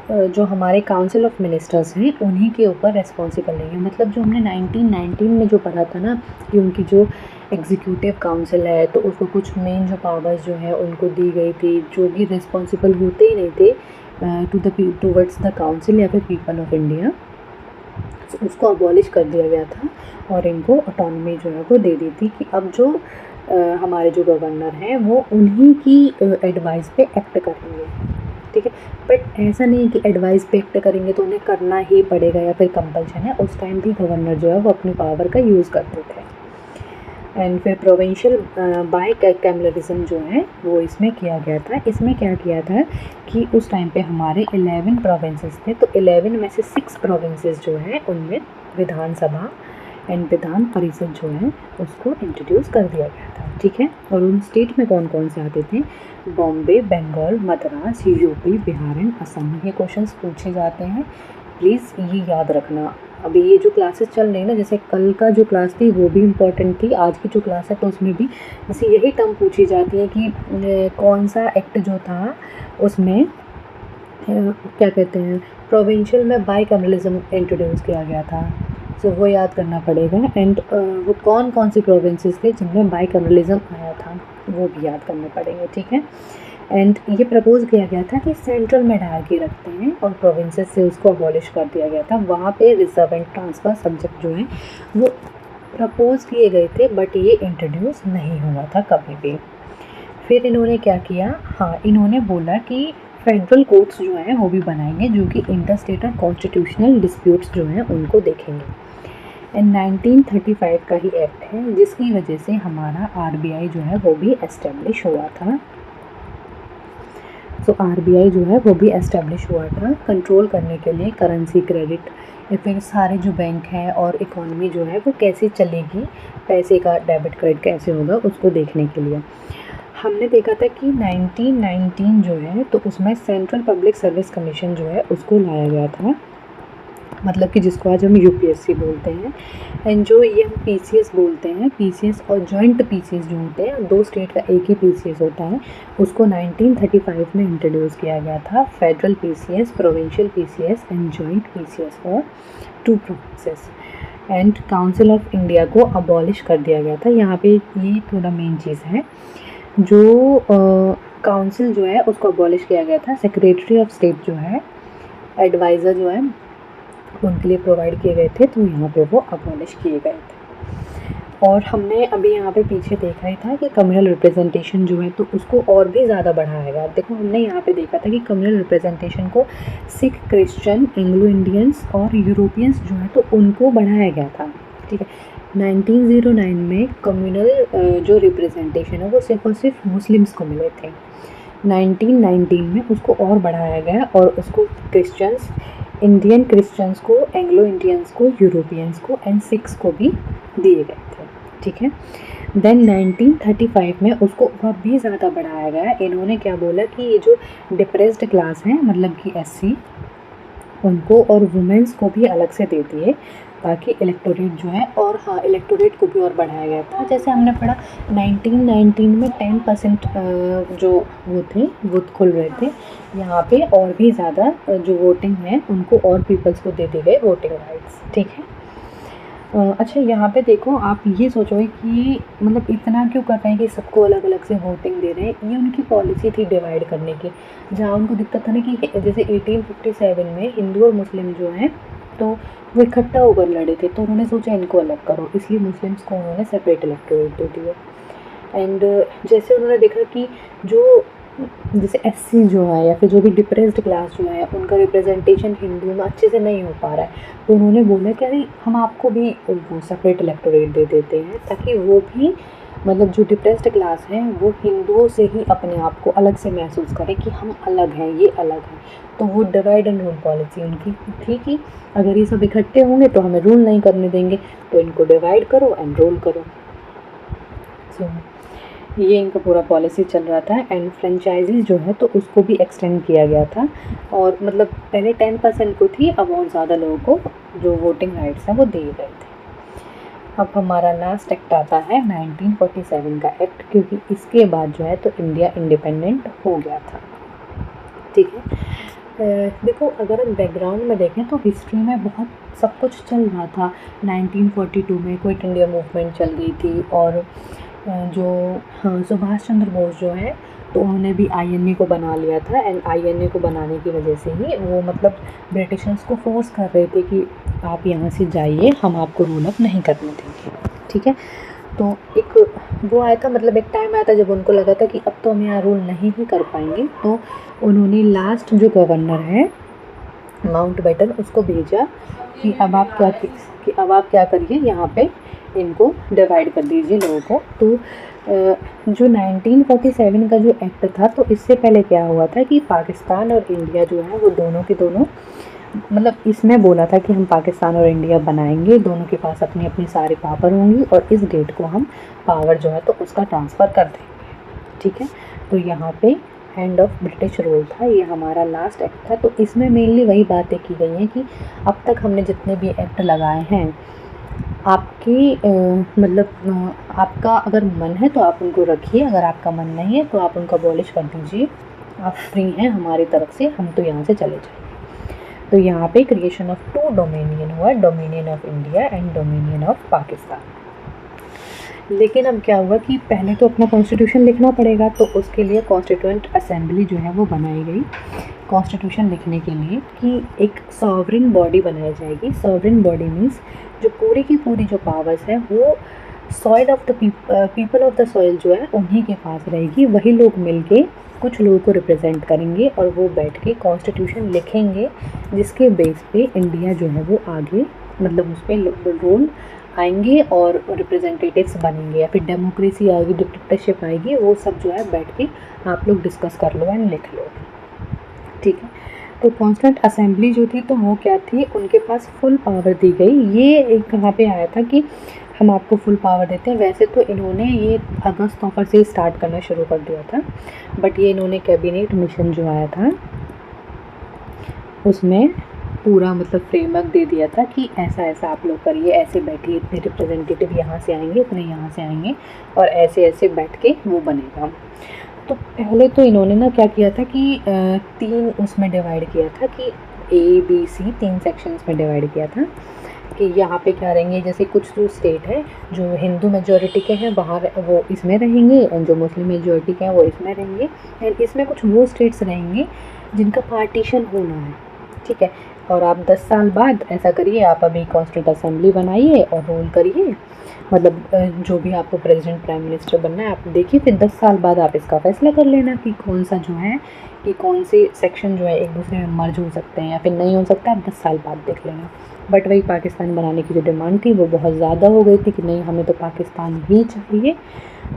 जो हमारे काउंसिल ऑफ मिनिस्टर्स हैं उन्हीं के ऊपर रेस्पॉन्सिबल रहेंगे। मतलब जो हमने 1919 में जो पढ़ा था ना कि उनकी जो एग्जीक्यूटिव काउंसिल है तो उसको कुछ मेन जो पावर्स जो है उनको दी गई थी, जो भी रिस्पॉन्सिबल होते ही नहीं थे टूवर्ड्स द काउंसिल या फिर पीपल ऑफ इंडिया, उसको अबॉलिश कर दिया गया था और इनको ऑटोनॉमी जो है वो दे दी थी कि अब जो हमारे जो गवर्नर हैं वो उन्हीं की एडवाइस पे एक्ट करेंगे। ठीक है, बट ऐसा नहीं कि एडवाइस पे एक्ट करेंगे तो उन्हें करना ही पड़ेगा या फिर कंपल्शन है। उस टाइम भी गवर्नर जो है वो अपनी पावर का यूज़ करते थे। एंड फिर प्रोविंशियल बाइकैमलरिज्म जो है वो इसमें किया गया था। इसमें क्या किया था कि उस टाइम पे हमारे 11 प्रोविंसेस थे, तो 11 में से 6 प्रोविंसेस जो हैं उनमें विधानसभा एंड विधान परिषद जो है उसको इंट्रोड्यूस कर दिया गया था। ठीक है, और उन स्टेट में कौन कौन से आते थे, बॉम्बे, बंगाल, मद्रास, यूपी, बिहार एंड असम। ये क्वेश्चंस पूछे जाते हैं, प्लीज़ ये याद रखना। अभी ये जो क्लासेस चल रही है ना, जैसे कल का जो क्लास थी वो भी इम्पोर्टेंट थी, आज की जो क्लास है तो उसमें भी जैसे यही टर्म पूछी जाती है कि कौन सा एक्ट जो था उसमें क्या कहते हैं, प्रोविंशियल में बाइकैमरलिज्म इंट्रोड्यूस किया गया था। सो वो याद करना पड़ेगा। एंड वो कौन कौन सी प्रोविंसेस थे जिनमें बाइकैमरलिज्म आया था वो भी याद करने पड़ेंगे। ठीक है, एंड ये प्रपोज किया गया था कि सेंट्रल में डायरकी रखते हैं और प्रोविंसेस से उसको अबॉलिश कर दिया गया था। वहाँ पे रिजर्व एंड ट्रांसफ़र सब्जेक्ट जो हैं वो प्रपोज किए गए थे, बट ये इंट्रोड्यूस नहीं हुआ था कभी भी। फिर इन्होंने क्या किया, हाँ इन्होंने बोला कि फेडरल कोर्ट्स जो हैं वो भी बनाएंगे जो कि इंटर स्टेट और कॉन्स्टिट्यूशनल डिस्प्यूट्स जो हैं उनको देखेंगे। एंड 1935 का ही एक्ट है जिसकी वजह से हमारा आरबीआई जो है वो भी एस्टेब्लिश हुआ था। तो आरबीआई जो है वो भी एस्टेब्लिश हुआ था कंट्रोल करने के लिए करेंसी, क्रेडिट या फिर सारे जो बैंक हैं और इकोनॉमी जो है वो कैसे चलेगी, पैसे का डेबिट क्रेडिट कैसे होगा उसको देखने के लिए। हमने देखा था कि 1919 जो है तो उसमें सेंट्रल पब्लिक सर्विस कमीशन जो है उसको लाया गया था, मतलब कि जिसको आज हम यूपीएससी बोलते हैं। एंड जो ये हम पीसीएस बोलते हैं, पीसीएस और जॉइंट पीसीएस जो होते हैं, दो स्टेट का एक ही पीसीएस होता है, उसको 1935 में इंट्रोड्यूस किया गया था। Federal PCS, provincial PCS and joint PCS for 2 provinces. And council of India को अबॉलिश कर दिया गया था। यहाँ पे ये थोड़ा मेन चीज़ है, जो काउंसिल जो है उसको अबॉलिश किया गया था। सेक्रेटरी ऑफ स्टेट जो है, एडवाइज़र जो है, उनके लिए प्रोवाइड किए गए थे, तो यहाँ पे वो अबॉलिश किए गए थे। और हमने अभी यहाँ पे पीछे देखा ही था कि कम्युनल रिप्रेजेंटेशन जो है तो उसको और भी ज़्यादा बढ़ाया गया। देखो हमने यहाँ पे देखा था कि कम्युनल रिप्रेजेंटेशन को सिख, क्रिश्चियन, एंग्लो इंडियंस और यूरोपियंस जो है तो उनको बढ़ाया गया था। ठीक है, 1909 में कम्युनल जो रिप्रेजेंटेशन है वो सिर्फ और सिर्फ मुस्लिम्स को मिले थे। 1919 में उसको और बढ़ाया गया और उसको क्रिश्चियंस, इंडियन क्रिश्चियंस को, एंग्लो इंडियंस को, यूरोपियंस को एंड सिख्स को भी दिए गए थे। ठीक है, देन 1935 में उसको और भी ज़्यादा बढ़ाया गया। इन्होंने क्या बोला कि ये जो डिप्रेस्ड क्लास हैं, मतलब कि एससी, उनको और वुमेंस को भी अलग से दे दिए, ताकि इलेक्टोरेट जो है, और हाँ इलेक्टोरेट को भी और बढ़ाया गया था। जैसे हमने पढ़ा 1919 में 10% जो वो थे, वो खुल रहे थे, यहाँ पे और भी ज़्यादा जो वोटिंग है उनको और पीपल्स को दे दिए गए वोटिंग राइट्स। ठीक है, अच्छा यहाँ पे देखो, आप ये सोचोगे कि मतलब इतना क्यों कर रहे हैं कि सबको अलग अलग से वोटिंग दे रहे हैं। ये उनकी पॉलिसी थी डिवाइड करने की। जहाँ उनको दिक्कत था ना कि जैसे 1857 में हिंदू और मुस्लिम जो हैं तो वो इकट्ठा होकर लड़े थे, तो उन्होंने सोचा इनको अलग करो, इसलिए मुस्लिम्स को उन्होंने सेपरेट इलेक्टोरेट दे दिया। एंड जैसे उन्होंने देखा कि जो जैसे एससी जो है या फिर जो भी डिप्रेस्ड क्लास जो है उनका रिप्रेजेंटेशन हिंदू में अच्छे से नहीं हो पा रहा है, तो उन्होंने बोला कि अरे हम आपको भी वो सेपरेट इलेक्टोरेट दे देते हैं, ताकि वो भी मतलब जो डिप्रेस्ड क्लास है वो हिंदुओं से ही अपने आप को अलग से महसूस करें कि हम अलग हैं, ये अलग हैं। तो वो डिवाइड एंड रूल पॉलिसी उनकी थी कि अगर ये सब इकट्ठे होंगे तो हमें रूल नहीं करने देंगे, तो इनको डिवाइड करो एंड रूल करो। सो ये इनका पूरा पॉलिसी चल रहा था। एंड फ्रेंचाइजीज जो है तो उसको भी एक्सटेंड किया गया था, और मतलब पहले 10% को थी, अब और ज़्यादा लोगों को जो वोटिंग राइट्स हैं वो दिए गए थे। अब हमारा लास्ट एक्ट आता है 1947 का एक्ट, क्योंकि इसके बाद जो है तो इंडिया इंडिपेंडेंट हो गया था। ठीक है, देखो अगर हम बैकग्राउंड में देखें तो हिस्ट्री में बहुत सब कुछ चल रहा था। 1942 में क्विट इंडिया मूवमेंट चल रही थी, और जो हाँ सुभाष चंद्र बोस जो है तो उन्होंने भी आईएनए को बना लिया था। एंड आईएनए को बनाने की वजह से ही वो मतलब ब्रिटिशर्स को फोर्स कर रहे थे कि आप यहाँ से जाइए, हम आपको रूल अप नहीं करने देंगे। ठीक है, तो एक वो आया था, मतलब एक टाइम आया था जब उनको लगा था कि अब तो हम यहाँ रूल नहीं ही कर पाएंगे, तो उन्होंने लास्ट जो गवर्नर है माउंटबेटन उसको भेजा कि अब आप क्या करिए, यहाँ पे इनको डिवाइड कर दीजिए लोगों को। तो जो 1947 का जो एक्ट था, तो इससे पहले क्या हुआ था कि पाकिस्तान और इंडिया जो है वो दोनों के दोनों, मतलब इसमें बोला था कि हम पाकिस्तान और इंडिया बनाएंगे, दोनों के पास अपनी अपनी सारी पावर होंगी, और इस डेट को हम पावर जो है तो उसका ट्रांसफ़र कर देंगे। ठीक है, तो यहाँ पे एंड ऑफ ब्रिटिश रूल था, ये हमारा लास्ट एक्ट था। तो इसमें मेनली वही बातें की गई हैं कि अब तक हमने जितने भी एक्ट लगाए हैं, आपकी मतलब आपका अगर मन है तो आप उनको रखिए, अगर आपका मन नहीं है तो आप उनको अबॉलिश कर दीजिए, आप फ्री हैं हमारी तरफ से, हम तो यहाँ से चले जाएंगे। तो यहाँ पे क्रिएशन ऑफ 2 डोमिनियन हुआ, dominion of India and dominion of Pakistan. लेकिन अब क्या हुआ कि पहले तो अपना कॉन्स्टिट्यूशन लिखना पड़ेगा, तो उसके लिए कॉन्स्टिट्यूएंट असेंबली जो है वो बनाई गई कॉन्स्टिट्यूशन लिखने के लिए, कि एक सॉवरेन बॉडी बनाई जाएगी। सॉवरेन बॉडी मीन्स जो पूरी की पूरी जो पावर्स है वो soil of the people of the soil जो है उन्हीं के पास रहेगी। वही लोग मिलके कुछ लोगों को रिप्रेजेंट करेंगे और वो बैठ के कॉन्स्टिट्यूशन लिखेंगे, जिसके बेस पे इंडिया जो है वो आगे मतलब उस पर रूल आएंगे और रिप्रेजेंटेटिव्स बनेंगे, या फिर डेमोक्रेसी आएगी, डिक्टेटरशिप आएगी, वो सब जो है बैठ के आप लोग डिस्कस कर लो एंड लिख लो। ठीक है, तो कॉन्स्टिट्यूएंट असेंबली जो थी तो वो क्या थी, उनके पास फुल पावर दी गई। ये एक कहाँ पे आया था कि हम आपको फुल पावर देते हैं। वैसे तो इन्होंने ये अगस्त ऑफर से स्टार्ट करना शुरू कर दिया था, बट ये इन्होंने कैबिनेट मिशन जो आया था उसमें पूरा मतलब फ्रेमवर्क दे दिया था कि ऐसा ऐसा आप लोग करिए, ऐसे बैठिए, इतने रिप्रेजेंटेटिव यहाँ से आएंगे, इतने यहाँ से आएंगे, और ऐसे ऐसे बैठ के वो बनेगा। तो पहले तो इन्होंने ना क्या किया था कि 3 उसमें डिवाइड किया था कि ABC 3 सेक्शंस में डिवाइड किया था कि यहाँ पे क्या रहेंगे, जैसे कुछ जो स्टेट है जो हिंदू मेजॉरिटी के हैं बाहर वो इसमें रहेंगे, एंड जो मुस्लिम मेजॉरिटी के हैं वो इसमें रहेंगे, एंड इसमें कुछ वो स्टेट्स रहेंगे जिनका पार्टीशन होना है, ठीक है। और आप 10 साल बाद ऐसा करिए, आप अभी कॉन्स्टिट्यूंट असेंबली बनाइए और रूल करिए, मतलब जो भी आपको प्रेसिडेंट प्राइम मिनिस्टर बनना है आप देखिए, फिर 10 साल बाद आप इसका फैसला कर लेना कि कौन सा जो है कि कौन से सेक्शन जो है एक दूसरे में मर्ज हो सकते हैं या फिर नहीं हो सकता, आप 10 साल बाद देख लेना। बट वही पाकिस्तान बनाने की जो डिमांड थी वो बहुत ज़्यादा हो गई थी कि नहीं हमें तो पाकिस्तान ही चाहिए,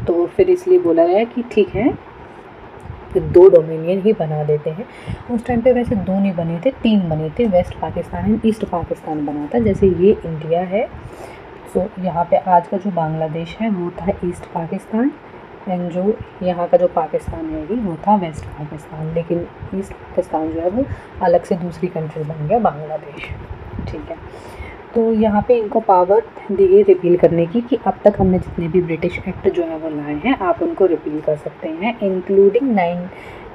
तो फिर इसलिए बोला गया कि ठीक है कि 2 डोमिनियन ही बना देते हैं। उस टाइम पे वैसे 2 नहीं बने थे, 3 बने थे, west Pakistan and east Pakistan बना था। जैसे ये इंडिया है, सो यहाँ पे आज का जो बांग्लादेश है वो था ईस्ट पाकिस्तान, एंड जो यहाँ का जो पाकिस्तान है वो था वेस्ट पाकिस्तान, लेकिन ईस्ट पाकिस्तान जो है वो अलग से दूसरी कंट्री बन गया बांग्लादेश, ठीक है। तो यहाँ पे इनको पावर दी गई रिपील करने की कि अब तक हमने जितने भी ब्रिटिश एक्ट जो है वो लाए हैं आप उनको रिपील कर सकते हैं, इंक्लूडिंग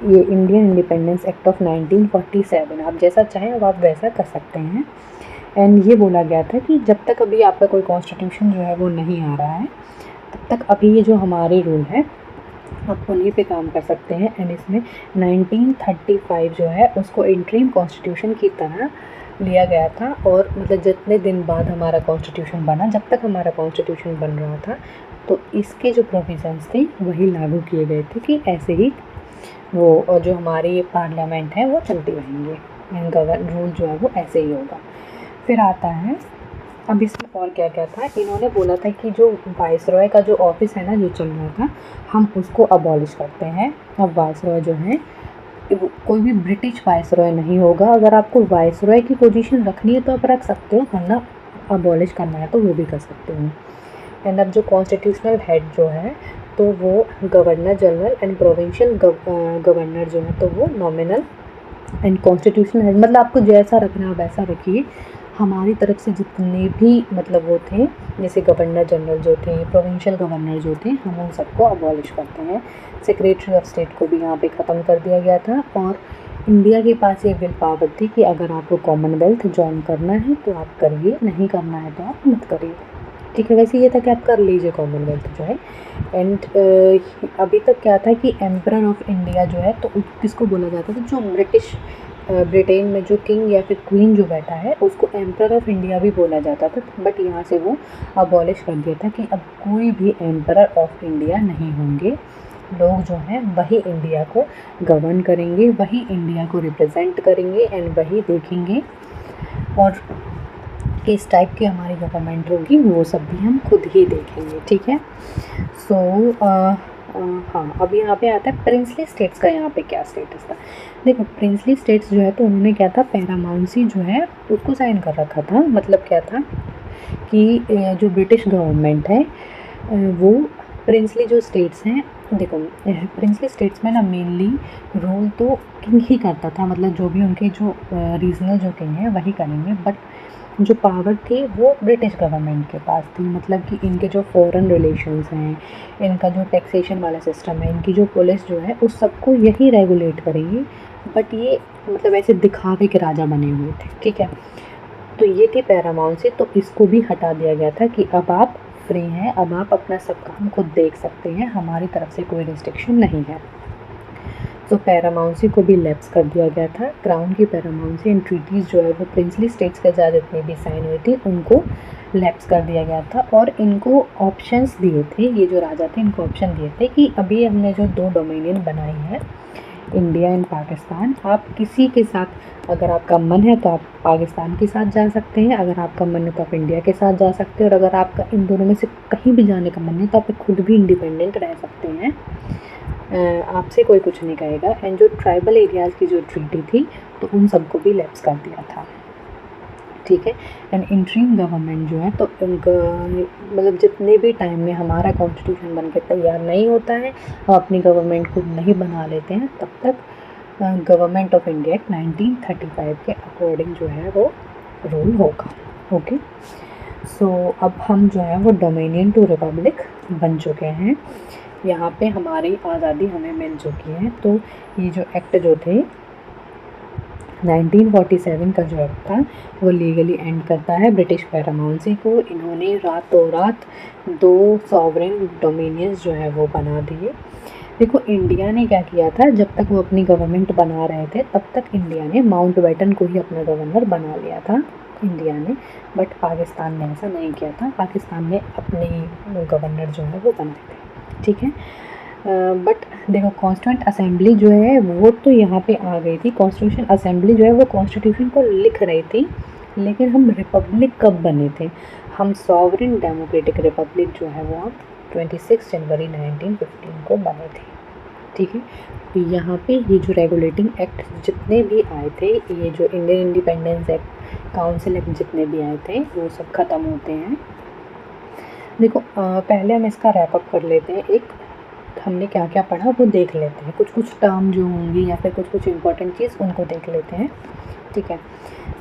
ये इंडियन इंडिपेंडेंस एक्ट ऑफ 1947, आप जैसा चाहें अब आप वैसा कर सकते हैं। एंड ये बोला गया था कि जब तक अभी आपका कोई कॉन्स्टिट्यूशन जो है वो नहीं आ रहा है तब तक अभी ये जो हमारे रूल है आप उन्हीं पे काम कर सकते हैं। एंड इसमें 1935 जो है उसको इंटरिम कॉन्स्टिट्यूशन की तरह लिया गया था, और मतलब जितने दिन बाद हमारा कॉन्स्टिट्यूशन बना, जब तक हमारा कॉन्स्टिट्यूशन बन रहा था तो इसके जो प्रोविजंस थे वही लागू किए गए थे कि ऐसे ही वो और जो हमारी पार्लियामेंट है वो चलती रहेंगे, एंड रूल जो है वो ऐसे ही होगा। फिर आता है अब इसमें और क्या क्या था, इन्होंने बोला था कि जो वाइसरॉय का जो ऑफिस है ना जो चल रहा था हम उसको अबॉलिश करते हैं। अब वाइसरॉय जो है कोई भी ब्रिटिश वाइसरॉय नहीं होगा, अगर आपको वाइसरॉय की पोजीशन रखनी है तो आप रख सकते हो, वरना अबॉलिश करना है तो वो भी कर सकते हो। एंड अब जो कॉन्स्टिट्यूशनल हेड जो है तो वो governor general, and provincial governor जो है तो वो नॉमिनल, एंड कॉन्स्टिट्यूशनल हेड मतलब आपको जैसा रखना है वैसा रखिए। हमारी तरफ से जितने भी मतलब वो थे जैसे गवर्नर जनरल जो थे, प्रोविंशियल गवर्नर जो थे, हम उन सबको अबॉलिश करते हैं। सेक्रेटरी ऑफ स्टेट को भी यहाँ पे ख़त्म कर दिया गया था, और इंडिया के पास ये विल पावर थी कि अगर आपको कॉमनवेल्थ ज्वाइन करना है तो आप करिए, नहीं करना है तो आप मत करिए, ठीक है। वैसे ये था कि आप कर लीजिए कॉमनवेल्थ जो है। एंड अभी तक क्या था कि एम्परर ऑफ इंडिया जो है तो किसको बोला जाता था, जो ब्रिटेन में जो किंग या फिर क्वीन जो बैठा है उसको एम्परर ऑफ इंडिया भी बोला जाता था, बट यहाँ से वो अबॉलिश कर दिया था कि अब कोई भी एम्परर ऑफ इंडिया नहीं होंगे, लोग जो हैं वही इंडिया को गवर्न करेंगे, वही इंडिया को रिप्रेजेंट करेंगे, एंड वही देखेंगे और किस टाइप की हमारी गवर्नमेंट होगी वो सब भी हम खुद ही देखेंगे, ठीक है। सो हाँ, अब यहाँ पे आता है प्रिंसली स्टेट्स का यहाँ पे क्या स्टेटस था। देखो प्रिंसली स्टेट्स जो है तो उन्होंने क्या था, पैरामाउंसी जो है उसको साइन कर रखा था। मतलब क्या था कि जो ब्रिटिश गवर्नमेंट है वो प्रिंसली जो स्टेट्स हैं, देखो प्रिंसली स्टेट्स में ना मेनली रूल तो किंग ही करता था, मतलब जो भी उनके जो रीजनल जो किंग है वही करेंगे, बट जो पावर थी वो ब्रिटिश गवर्नमेंट के पास थी। मतलब कि इनके जो फॉरेन रिलेशंस हैं, इनका जो टैक्सेशन वाला सिस्टम है, इनकी जो पुलिस जो है उस सबको यही रेगुलेट करेंगी, बट ये मतलब ऐसे दिखावे के राजा बने हुए थे, ठीक है। तो ये थी पैरामाउंसी, तो इसको भी हटा दिया गया था कि अब आप फ्री हैं, अब आप अपना सब काम खुद देख सकते हैं, हमारी तरफ से कोई रिस्ट्रिक्शन नहीं है। तो पैरामाउंसी को भी लैप्स कर दिया गया था। क्राउन की पैरामाउंसी एंड ट्रीटीज़ जो है वो प्रिंसली स्टेट्स के साथ जितनी भी साइन हुई थी उनको लैप्स कर दिया गया था, और इनको ऑप्शंस दिए थे, ये जो राजा थे इनको ऑप्शन दिए थे कि अभी हमने जो 2 डोमिनियन बनाई है इंडिया एंड पाकिस्तान, आप किसी के साथ अगर आपका मन है तो आप पाकिस्तान के साथ जा सकते हैं, अगर आपका मन है तो आप इंडिया के साथ जा सकते हैं, और अगर आपका इन दोनों में से कहीं भी जाने का मन है तो आप खुद भी इंडिपेंडेंट रह सकते हैं, आपसे कोई कुछ नहीं कहेगा। एंड जो ट्राइबल एरियाज़ की जो ट्रीटी थी तो उन सबको भी लैप्स कर दिया था, ठीक है। एंड इंटरिम गवर्नमेंट जो है तो मतलब जितने भी टाइम में हमारा कॉन्स्टिट्यूशन बनकर तैयार नहीं होता है, हम अपनी गवर्नमेंट को नहीं बना लेते हैं, तब तक गवर्नमेंट ऑफ इंडिया एक्ट 1935 के अकॉर्डिंग जो है वो रूल होगा। ओके, सो अब हम जो है वो डोमिनियन टू रिपब्लिक बन चुके हैं। यहाँ पे हमारी आज़ादी हमें मिल चुकी है। तो ये जो एक्ट जो थे 1947 का जो एक्ट था वो लीगली एंड करता है ब्रिटिश पैरामाउंसी को। इन्होंने रातों रात 2 सॉवरेन डोमिनियंस जो है वो बना दिए। देखो इंडिया ने क्या किया था, जब तक वो अपनी गवर्नमेंट बना रहे थे तब तक इंडिया ने माउंटबेटन को ही अपना गवर्नर बना लिया था इंडिया ने, बट पाकिस्तान ने ऐसा नहीं किया था। पाकिस्तान ने अपने गवर्नर जो है वो बनाए थे, ठीक है। बट देखो कॉन्स्टिट्यूंट असेंबली जो है वो तो यहाँ पे आ गई थी। कॉन्स्टिट्यूशन असेंबली जो है वो कॉन्स्टिट्यूशन को लिख रही थी, लेकिन हम रिपब्लिक कब बने थे, हम सॉवरेन डेमोक्रेटिक रिपब्लिक जो है वो हम 26 जनवरी 1915 को बने थे, ठीक है। तो यहाँ पे ये जो रेगुलेटिंग एक्ट जितने भी आए थे, ये जो Indian independence act, council act जितने भी आए थे वो सब ख़त्म होते हैं। देखो पहले हम इसका रैपअप कर लेते हैं, एक हमने क्या क्या पढ़ा वो देख लेते हैं, कुछ कुछ टर्म जो होंगी या फिर कुछ कुछ इंपॉर्टेंट चीज़ उनको देख लेते हैं, ठीक है।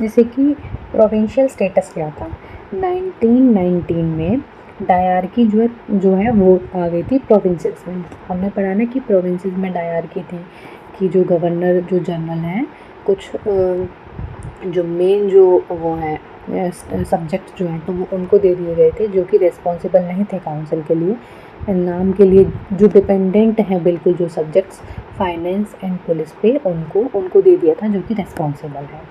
जैसे कि प्रोविंशियल स्टेटस क्या था, 1919 में डायरकी जो है वो आ गई थी प्रोविंसेस में। हमने पढ़ा ना कि प्रोविंसेस में डायरकी थी कि जो गवर्नर जो जनरल हैं, कुछ जो मेन जो वो है सब्जेक्ट जो हैं तो वो उनको दे दिए गए थे, जो कि रिस्पॉन्सिबल नहीं थे काउंसिल के लिए, नाम के लिए जो डिपेंडेंट हैं बिल्कुल जो सब्जेक्ट्स फाइनेंस एंड पुलिस पे, उनको दे दिया था जो कि रिस्पॉन्सिबल है।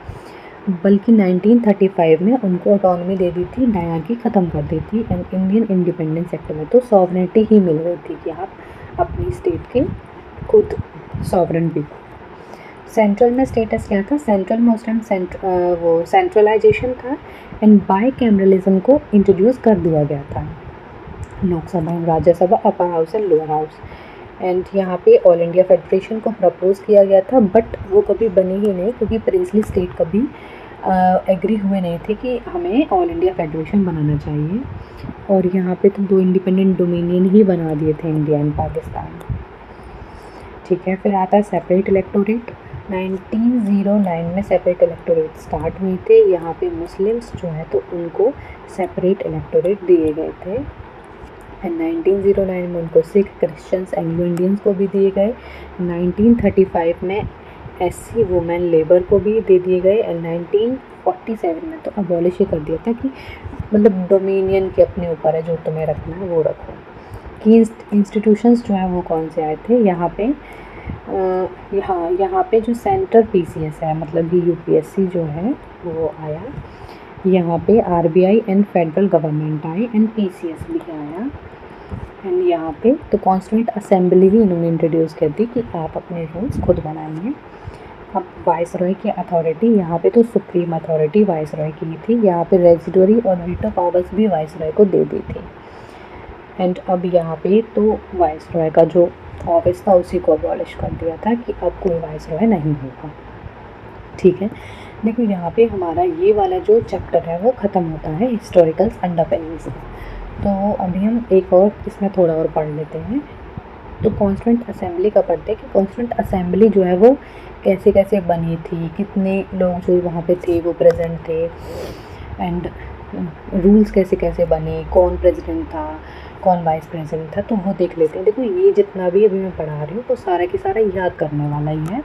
बल्कि 1935 में उनको ऑटोनॉमी दे दी थी, डायरकी ख़त्म कर दी थी। एंड इंडियन इंडिपेंडेंस एक्ट में तो सॉवरेनिटी ही मिल गई थी कि आप अपनी स्टेट के खुद सॉवरेन भी। सेंट्रल में स्टेटस क्या था, सेंट्रल में उस टाइम वो सेंट्रलाइजेशन था एंड बाई कैमरलिज्म को इंट्रोड्यूस कर दिया गया था, Lok Sabha, Rajya Sabha, upper house and lower house. And यहाँ पे ऑल इंडिया फेडरेशन को प्रपोज किया गया था, बट वो कभी बनी ही नहीं क्योंकि प्रिंसली स्टेट कभी एग्री हुए नहीं थे कि हमें ऑल इंडिया फेडरेशन बनाना चाहिए। और यहाँ पे तो 2 इंडिपेंडेंट डोमिनियन ही बना दिए थे, इंडिया एंड पाकिस्तान, ठीक है। फिर आता है सेपरेट इलेक्टोरेट। 1909 में सेपरेट इलेक्टोरेट स्टार्ट हुए थे। यहाँ पे मुस्लिम्स जो है तो उनको सेपरेट इलेक्टोरेट दिए गए थे। एंड 1909 में उनको सिख, क्रिश्चियंस, एंग्लो इंडियंस को भी दिए गए। 1935 में एससी, वुमेन, लेबर को भी दे दिए गए। एंड 1947 में तो अबॉलिश ही कर दिया था कि मतलब डोमिनियन के अपने ऊपर है, जो तुम्हें रखना है वो रखो। की इंस्टीट्यूशंस जो है वो कौन से आए थे यहाँ पे, यहाँ पे जो सेंट्रल पीसीएस है मतलब कि यूपीएससी जो है वो आया, यहाँ पे आरबीआई एंड फेडरल गवर्नमेंट आए एंड पीसीएस भी आया। एंड यहाँ पे तो कॉन्स्टिट्यूंट असेंबली भी इन्होंने इंट्रोड्यूस कर दी कि आप अपने रूल्स खुद बनाइए। अब वाइसरॉय की अथॉरिटी, यहाँ पे तो सुप्रीम अथॉरिटी वाइसरॉय की थी, यहाँ पे रेजिडोरी और वीटो पावर्स भी वाइसरॉय को दे दी थी। एंड अब यहाँ पे तो वाइसरॉय का जो ऑफिस था उसी को अबॉलिश कर दिया था कि अब कोई वाइसरॉय नहीं होगा, ठीक है। देखो यहाँ पे हमारा ये वाला जो चैप्टर है वो ख़त्म होता है हिस्टोरिकल्स अंडरपिनिंग्स। तो अभी हम एक और इसमें थोड़ा और पढ़ लेते हैं। तो कॉन्स्टिट्यूंट असेंबली का पढ़ते हैं कि कॉन्स्टिट्यूंट असेंबली जो है वो कैसे कैसे बनी थी, कितने लोग जो वहाँ पे थे वो प्रेजेंट थे, एंड रूल्स कैसे कैसे बने, कौन प्रेसिडेंट था, कौन वाइस प्रेसिडेंट था, तो वो देख लेते हैं। देखो ये जितना भी अभी मैं पढ़ा रही हूँ तो सारा की सारा याद करने वाला ही है,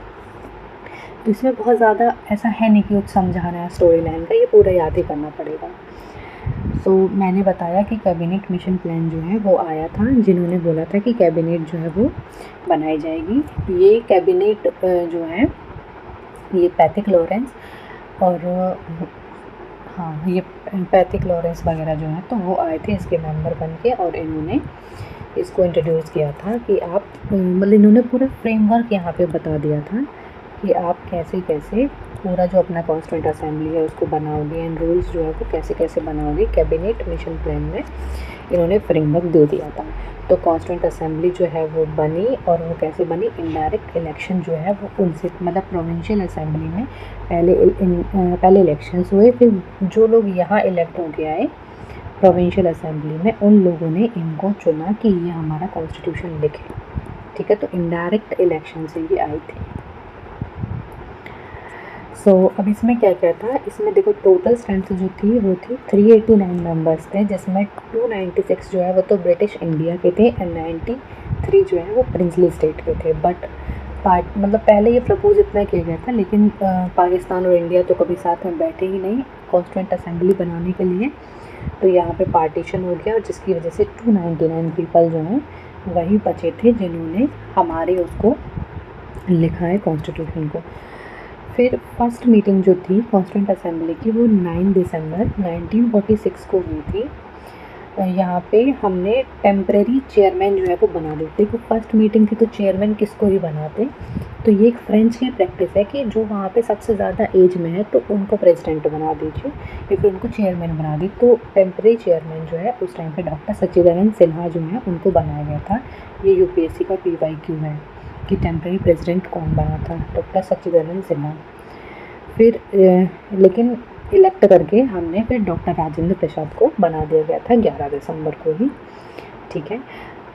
तो इसमें बहुत ज़्यादा ऐसा है नहीं कि कुछ समझाना है स्टोरी लाइन का, ये पूरा याद ही करना पड़ेगा। तो मैंने बताया कि कैबिनेट मिशन प्लान जो है वो आया था, जिन्होंने बोला था कि कैबिनेट जो है वो बनाई जाएगी। ये कैबिनेट जो है ये पैथिक लॉरेंस और हाँ ये पैथिक लॉरेंस वगैरह जो है तो वो आए थे इसके मेंबर बन के, और इन्होंने इसको इंट्रोड्यूस किया था कि आप मतलब इन्होंने पूरा फ्रेमवर्क यहाँ पे बता दिया था कि आप कैसे कैसे पूरा जो अपना कॉन्स्टिट्यूंट असेंबली है उसको बनाओगे एंड रूल्स जो है वो कैसे कैसे बनाओगे। कैबिनेट मिशन प्लान में इन्होंने फ्रेमवर्क दे दिया था। तो कॉन्स्टिट्यूंट असेंबली जो है वो बनी, और वो कैसे बनी, इनडायरेक्ट इलेक्शन जो है वो उनसे मतलब प्रोविंशियल असेंबली में पहले इलेक्शंस हुए, फिर जो लोग यहाँ इलेक्ट होके आए प्रोविंशियल असेंबली में उन लोगों ने इनको चुना कि ये हमारा कॉन्स्टिट्यूशन लिखे, ठीक है। तो इनडायरेक्ट इलेक्शन से ये आई थी। अब इसमें क्या क्या था, इसमें देखो टोटल स्ट्रेंथ जो थी वो थी 389 मेंबर्स थे, जिसमें 296 जो है वो तो ब्रिटिश इंडिया के थे एंड 93 जो है वो प्रिंसली स्टेट के थे। बट मतलब पहले ये प्रपोज इतना किया गया था, लेकिन पाकिस्तान और इंडिया तो कभी साथ में बैठे ही नहीं कॉन्स्टिट्यूंट असेंबली बनाने के लिए, तो यहाँ पे पार्टीशन हो गया, और जिसकी वजह से 299 पीपल जो हैं वही बचे थे जिन्होंने हमारे उसको लिखा है कॉन्स्टिट्यूशन को। फिर फर्स्ट मीटिंग जो थी कॉन्स्टिट्यूंट असेंबली की वो 9 दिसंबर 1946 को हुई थी। यहाँ पे हमने टेम्परेरी चेयरमैन जो है वो बना दिए। देखो फर्स्ट मीटिंग थी तो चेयरमैन किसको ही बनाते, तो ये एक फ्रेंच की प्रैक्टिस है कि जो वहाँ पे सबसे ज़्यादा एज में है तो उनको प्रेसिडेंट बना दीजिए या फिर उनको चेयरमैन बना दी। तो टेम्परेरी चेयरमैन जो है उस टाइम पे डॉक्टर सच्चिदानंद सिन्हा जो है उनको बनाया गया था। ये यूपीएससी का PYQ है कि टेम्परेरी प्रेसिडेंट कौन बना था, डॉक्टर सच्चिदानंद सिन्हा। फिर लेकिन इलेक्ट करके हमने फिर डॉक्टर राजेंद्र प्रसाद को बना दिया गया था 11 दिसंबर को ही, ठीक है।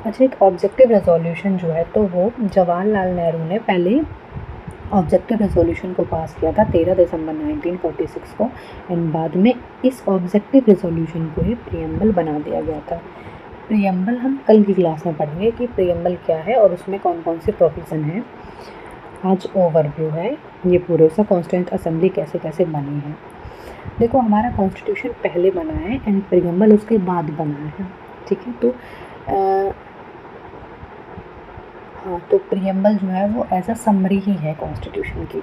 अच्छा, एक ऑब्जेक्टिव रेजोल्यूशन जो है तो वो जवाहरलाल नेहरू ने पहले ऑब्जेक्टिव रेजोल्यूशन को पास किया था 13 दिसंबर 1946 को, एंड बाद में इस ऑब्जेक्टिव रेजोल्यूशन को ही प्रियम्बल बना दिया गया था। प्रियम्बल हम कल की क्लास में पढ़ेंगे कि प्रियम्बल क्या है और उसमें कौन कौन से प्रोविज़न है। आज ओवरव्यू है ये पूरे सा कॉन्स्टिट्यूंट असेंबली कैसे कैसे बनी है। देखो हमारा कॉन्स्टिट्यूशन पहले बना है एंड प्रियम्बल उसके बाद बना है, ठीक है। तो हाँ, तो प्रियम्बल जो है वो एज अ समरी ही है कॉन्स्टिट्यूशन की,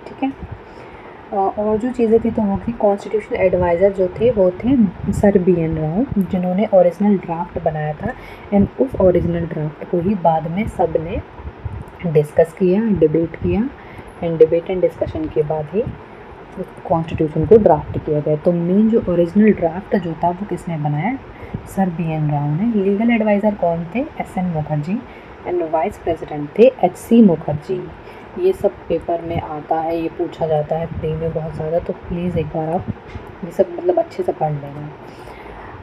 ठीक है। और जो चीज़ें थी तो वो थी कॉन्स्टिट्यूशनल एडवाइज़र जो थे वो थे सर BN राव, जिन्होंने ओरिजिनल ड्राफ्ट बनाया था एंड उस ओरिजिनल ड्राफ्ट को ही बाद में सब ने डिस्कस किया, डिबेट किया एंड डिबेट एंड डिस्कशन के बाद ही कॉन्स्टिट्यूशन को ड्राफ्ट किया गया। तो मेन जो ओरिजिनल ड्राफ्ट जो था वो किसने बनाया, सर BN राव ने। लीगल एडवाइज़र कौन थे, SN Mukherjee and vice president थे HC मुखर्जी। ये सब पेपर में आता है, ये पूछा जाता है प्री में बहुत ज़्यादा, तो प्लीज़ एक बार आप ये सब मतलब अच्छे से पढ़ लेना।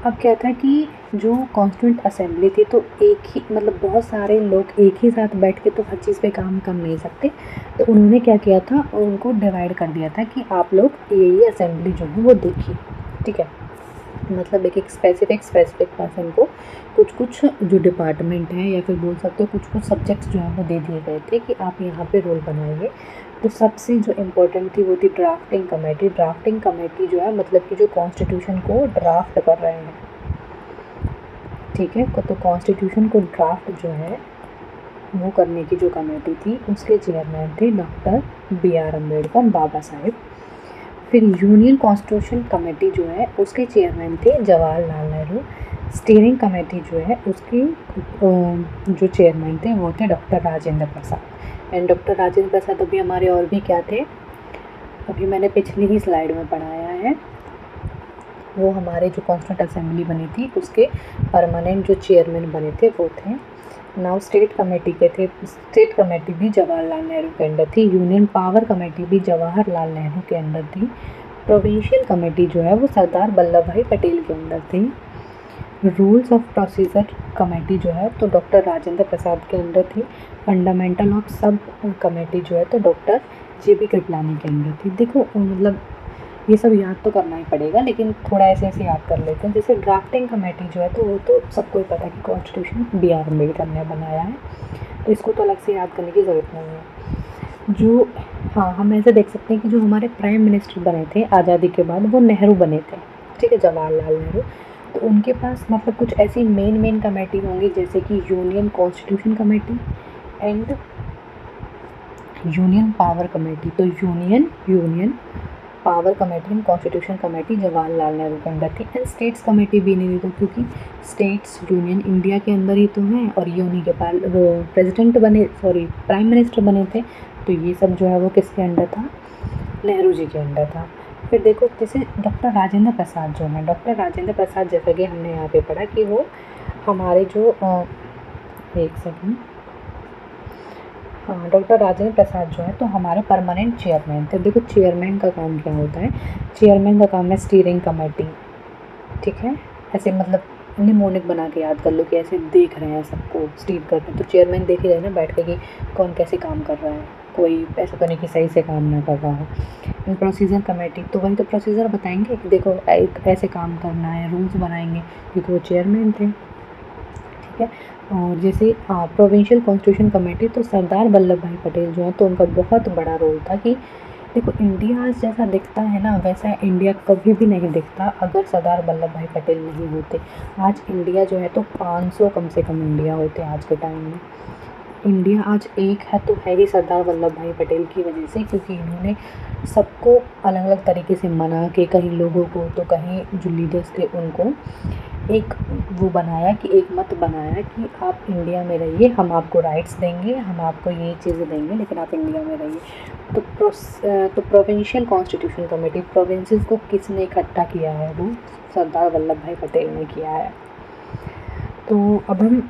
अब क्या था कि जो कॉन्स्टिट्यूंट असेंबली थी तो एक ही मतलब बहुत सारे लोग एक ही साथ बैठ के तो हर चीज़ पे काम कर नहीं सकते, तो उन्होंने क्या किया था, उनको डिवाइड कर दिया था कि आप लोग ये असेंबली जो है वो देखिए, ठीक है। मतलब एक एक स्पेसिफिक पर्सन को कुछ कुछ जो डिपार्टमेंट है या फिर बोल सकते हो कुछ कुछ सब्जेक्ट्स जो हैं वो दे दिए गए थे कि आप यहाँ पे रोल बनाइए। तो सबसे जो इम्पोर्टेंट थी वो थी ड्राफ्टिंग कमेटी। ड्राफ्टिंग कमेटी जो है मतलब कि जो कॉन्स्टिट्यूशन को ड्राफ्ट कर रहे हैं, ठीक है। तो कॉन्स्टिट्यूशन को ड्राफ्ट जो है वो करने की जो कमेटी थी उसके चेयरमैन थे डॉक्टर BR अम्बेडकर बाबा साहेब। फिर यूनियन कॉन्स्टिट्यूशन कमेटी जो है उसके चेयरमैन थे जवाहरलाल नेहरू। स्टीयरिंग कमेटी जो है उसकी जो चेयरमैन थे वो थे doctor Rajendra Prasad. And doctor Rajendra Prasad अभी हमारे और भी क्या थे, अभी मैंने पिछली ही स्लाइड में पढ़ाया है, वो हमारे जो कॉन्स्टिट्यूंट असेंबली बनी थी उसके परमानेंट जो चेयरमैन बने थे वो थे। नाउ स्टेट कमेटी के थे, स्टेट कमेटी भी जवाहरलाल नेहरू के अंडर थी। यूनियन पावर कमेटी भी जवाहरलाल नेहरू के अंडर थी। प्रोविंशियल कमेटी जो है वो सरदार वल्लभ भाई पटेल के अंदर थी। रूल्स ऑफ प्रोसीजर कमेटी जो है तो डॉक्टर राजेंद्र प्रसाद के अंदर थी। फंडामेंटल ऑफ सब कमेटी जो है तो डॉक्टर JB कृपलानी के अंदर थी। देखो मतलब ये सब याद तो करना ही पड़ेगा, लेकिन थोड़ा ऐसे ऐसे याद कर लेते हैं। जैसे ड्राफ्टिंग कमेटी जो है तो वो तो सबको ही पता है कि कॉन्स्टिट्यूशन BR अम्बेडकर ने बनाया है, तो इसको तो अलग से याद करने की ज़रूरत नहीं है। जो हाँ, हम ऐसे देख सकते हैं कि जो हमारे प्राइम मिनिस्टर बने थे आज़ादी के बाद वो नेहरू बने थे, ठीक है, जवाहरलाल नेहरू। तो उनके पास मतलब कुछ ऐसी मेन कमेटी होंगी जैसे कि union constitution committee and union power committee. तो union power committee and constitution committee Jawaharlal Nehru के अंदर थी। एंड स्टेट्स कमेटी भी नहीं थी, तो क्योंकि स्टेट्स यूनियन इंडिया के अंदर ही तो हैं और ये उन्हीं के वो प्रेसिडेंट बने, सॉरी प्राइम मिनिस्टर बने थे, तो ये सब जो है वो किसके अंडर था, नेहरू जी के अंडर था। फिर देखो जैसे डॉक्टर राजेंद्र प्रसाद जो हैं, डॉक्टर राजेंद्र प्रसाद जैसा कि हमने यहाँ पे पढ़ा कि वो हमारे जो एक सेकंड, हाँ, डॉक्टर राजेंद्र प्रसाद जो है तो हमारे परमानेंट चेयरमैन थे। देखो चेयरमैन का काम क्या होता है, चेयरमैन का काम है स्टीयरिंग कमेटी, ठीक है। ऐसे मतलब निमोनिक बना के याद कर लो कि ऐसे देख रहे हैं सबको स्टीयर कर रहे हैं, तो चेयरमैन देख ही रहे ना बैठ के कि कौन कैसे काम कर रहा है, कोई ऐसा तो नहीं कि सही से काम ना कर रहा हो। एंड प्रोसीजर कमेटी, तो वही तो प्रोसीजर बताएंगे कि देखो ऐसे काम करना है, रूल्स बनाएंगे, क्योंकि वो चेयरमैन थे। ठीक है। और जैसे प्रोविंशियल कॉन्स्टिट्यूशन कमेटी, तो सरदार वल्लभ भाई पटेल जो है, तो उनका बहुत बड़ा रोल था कि देखो इंडिया आज जैसा दिखता है ना, वैसा इंडिया कभी भी नहीं दिखता अगर सरदार वल्लभ भाई पटेल नहीं होते। आज इंडिया जो है तो 500 कम से कम इंडिया होते आज के टाइम में। इंडिया आज एक है तो है ही सरदार वल्लभ भाई पटेल की वजह से, क्योंकि इन्होंने सबको अलग अलग तरीके से मना के, कहीं लोगों को तो कहीं जो लीडर्स थे उनको एक वो बनाया कि एक मत बनाया कि आप इंडिया में रहिए, हम आपको राइट्स देंगे, हम आपको ये चीज़ें देंगे, लेकिन आप इंडिया में रहिए। तो प्रोविंशियल कॉन्स्टिट्यूशन कमेटी, प्रोविंसेस को किसने इकट्ठा किया है? वो सरदार वल्लभ भाई पटेल ने किया है। तो अब हम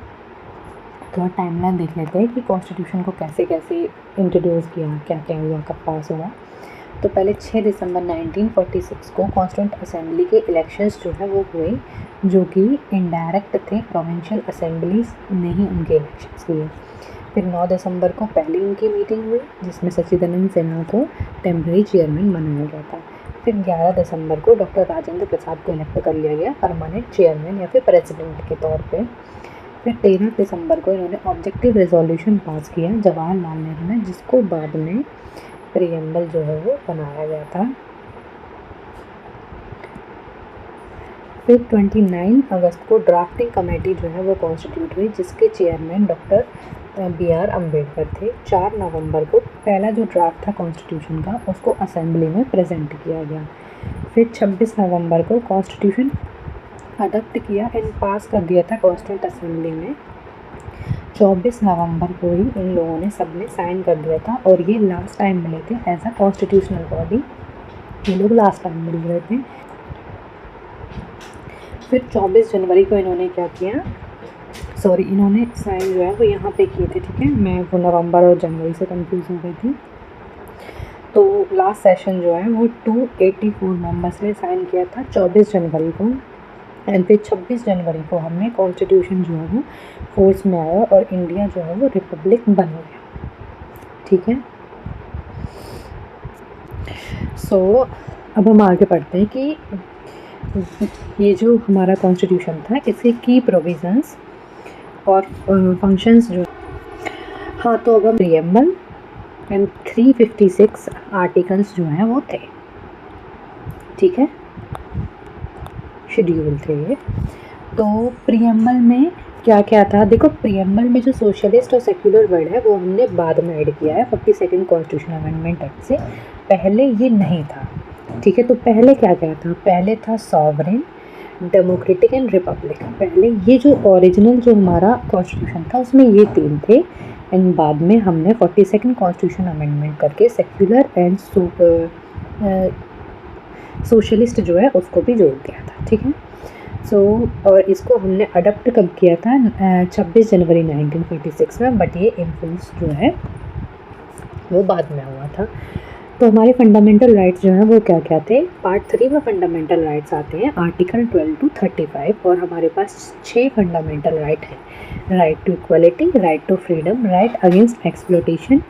थोड़ा टाइमलाइन देख लेते हैं कि कॉन्स्टिट्यूशन को कैसे कैसे इंट्रोड्यूस किया, क्या क्या हुआ, कब पास हुआ। तो पहले 6 दिसंबर 1946 को कॉन्स्टिट्यूंट असेंबली के इलेक्शंस जो है वो हुए, जो कि इनडायरेक्ट थे, प्रोविंशियल असेंबलीज ने ही उनके इलेक्शंस हुए। फिर 9 दिसंबर को पहली उनकी मीटिंग हुई, जिसमें सच्चिदानंद सिन्हा को टेम्पररी चेयरमैन बनाया गया था। फिर 11 दिसंबर को डॉक्टर राजेंद्र प्रसाद को इलेक्ट कर लिया गया परमानेंट चेयरमैन या फिर प्रेसिडेंट के तौर पे। फिर 13 दिसंबर को इन्होंने ऑब्जेक्टिव रेजोल्यूशन पास किया जवाहरलाल नेहरू ने, जिसको बाद में प्रीएम्बल जो है वो बनाया गया था। फिर 29 अगस्त को ड्राफ्टिंग कमेटी जो है वो कॉन्स्टिट्यूट हुई, जिसके चेयरमैन डॉक्टर BR अम्बेडकर थे। 4 नवंबर को पहला जो ड्राफ्ट था कॉन्स्टिट्यूशन का, उसको असेंबली में प्रेजेंट किया गया। फिर 26 नवंबर को कॉन्स्टिट्यूशन अडॉप्ट किया एंड पास कर दिया था कॉन्स्टिट्यूंट असेंबली में। 24 नवंबर को ही इन लोगों ने सबने साइन कर दिया था, और ये लास्ट टाइम मिले थे एज अ कॉन्स्टिट्यूशनल बॉडी, ये लोग लास्ट टाइम मिल रहे थे। फिर 24 जनवरी को इन्होंने क्या किया, इन्होंने साइन जो है वो यहाँ पे किए थे। ठीक है, मैं वो नवंबर और जनवरी से कंफ्यूज हो गई थी। तो लास्ट सेशन जो है वो 284 मेंबर्स ने साइन किया था 24 जनवरी को। एंड फिर 26 जनवरी को हमने कॉन्स्टिट्यूशन जो है वो फोर्स में आया और इंडिया जो है वो रिपब्लिक बन गया। ठीक है। अब हम आगे पढ़ते हैं कि ये जो हमारा कॉन्स्टिट्यूशन था, इसके की प्रोविजंस और फंक्शंस जो, हाँ, तो अब हम प्रीएम्बल एंड 356 आर्टिकल्स जो हैं वो थे। ठीक है, शेड्यूल थे ये। तो प्रीएम्बल में क्या क्या था, देखो प्रीएम्बल में जो सोशलिस्ट और सेक्युलर वर्ड है वो हमने बाद में ऐड किया है 42nd कॉन्स्टिट्यूशन अमेंडमेंट एक्ट से, पहले ये नहीं था। ठीक है, तो पहले क्या क्या था, पहले था सॉवरेन, डेमोक्रेटिक एंड रिपब्लिक। पहले ये जो ओरिजिनल जो हमारा कॉन्स्टिट्यूशन था उसमें ये 3 थे, एंड बाद में हमने 42nd कॉन्स्टिट्यूशन अमेंडमेंट करके सेक्युलर एंड सोशलिस्ट जो है उसको भी जोड़ दिया था। ठीक है, और इसको हमने अडॉप्ट कब किया था, 26 जनवरी 1946 में, बट ये इन्फ्लुएंस जो है वो बाद में हुआ था। तो हमारे फंडामेंटल राइट्स जो हैं वो क्या क्या थे, पार्ट 3 में फंडामेंटल राइट्स आते हैं, आर्टिकल 12 to 35, और हमारे पास 6 फंडामेंटल राइट हैं। Right to equality, right to freedom, right against exploitation,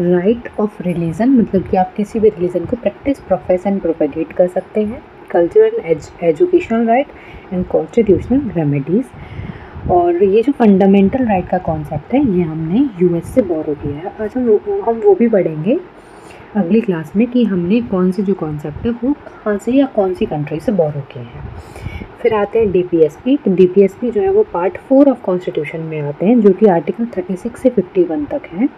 right of religion, मतलब कि आप किसी भी रिलीजन को प्रैक्टिस, प्रोफेस एंड प्रोपेगेट कर सकते हैं, cultural and educational right, and constitutional remedies. और ये जो फंडामेंटल राइट का कॉन्सेप्ट है ये हमने US से बोरो किया है। आज हम वो भी पढ़ेंगे अगली क्लास में कि हमने कौन से जो कॉन्सेप्ट है वो कहाँ से या कौन सी कंट्री से बोरो किए हैं। फिर आते हैं DPSP। तो DPSP जो है वो पार्ट 4 ऑफ कॉन्स्टिट्यूशन में आते हैं, जो कि आर्टिकल 36 से 51 तक है,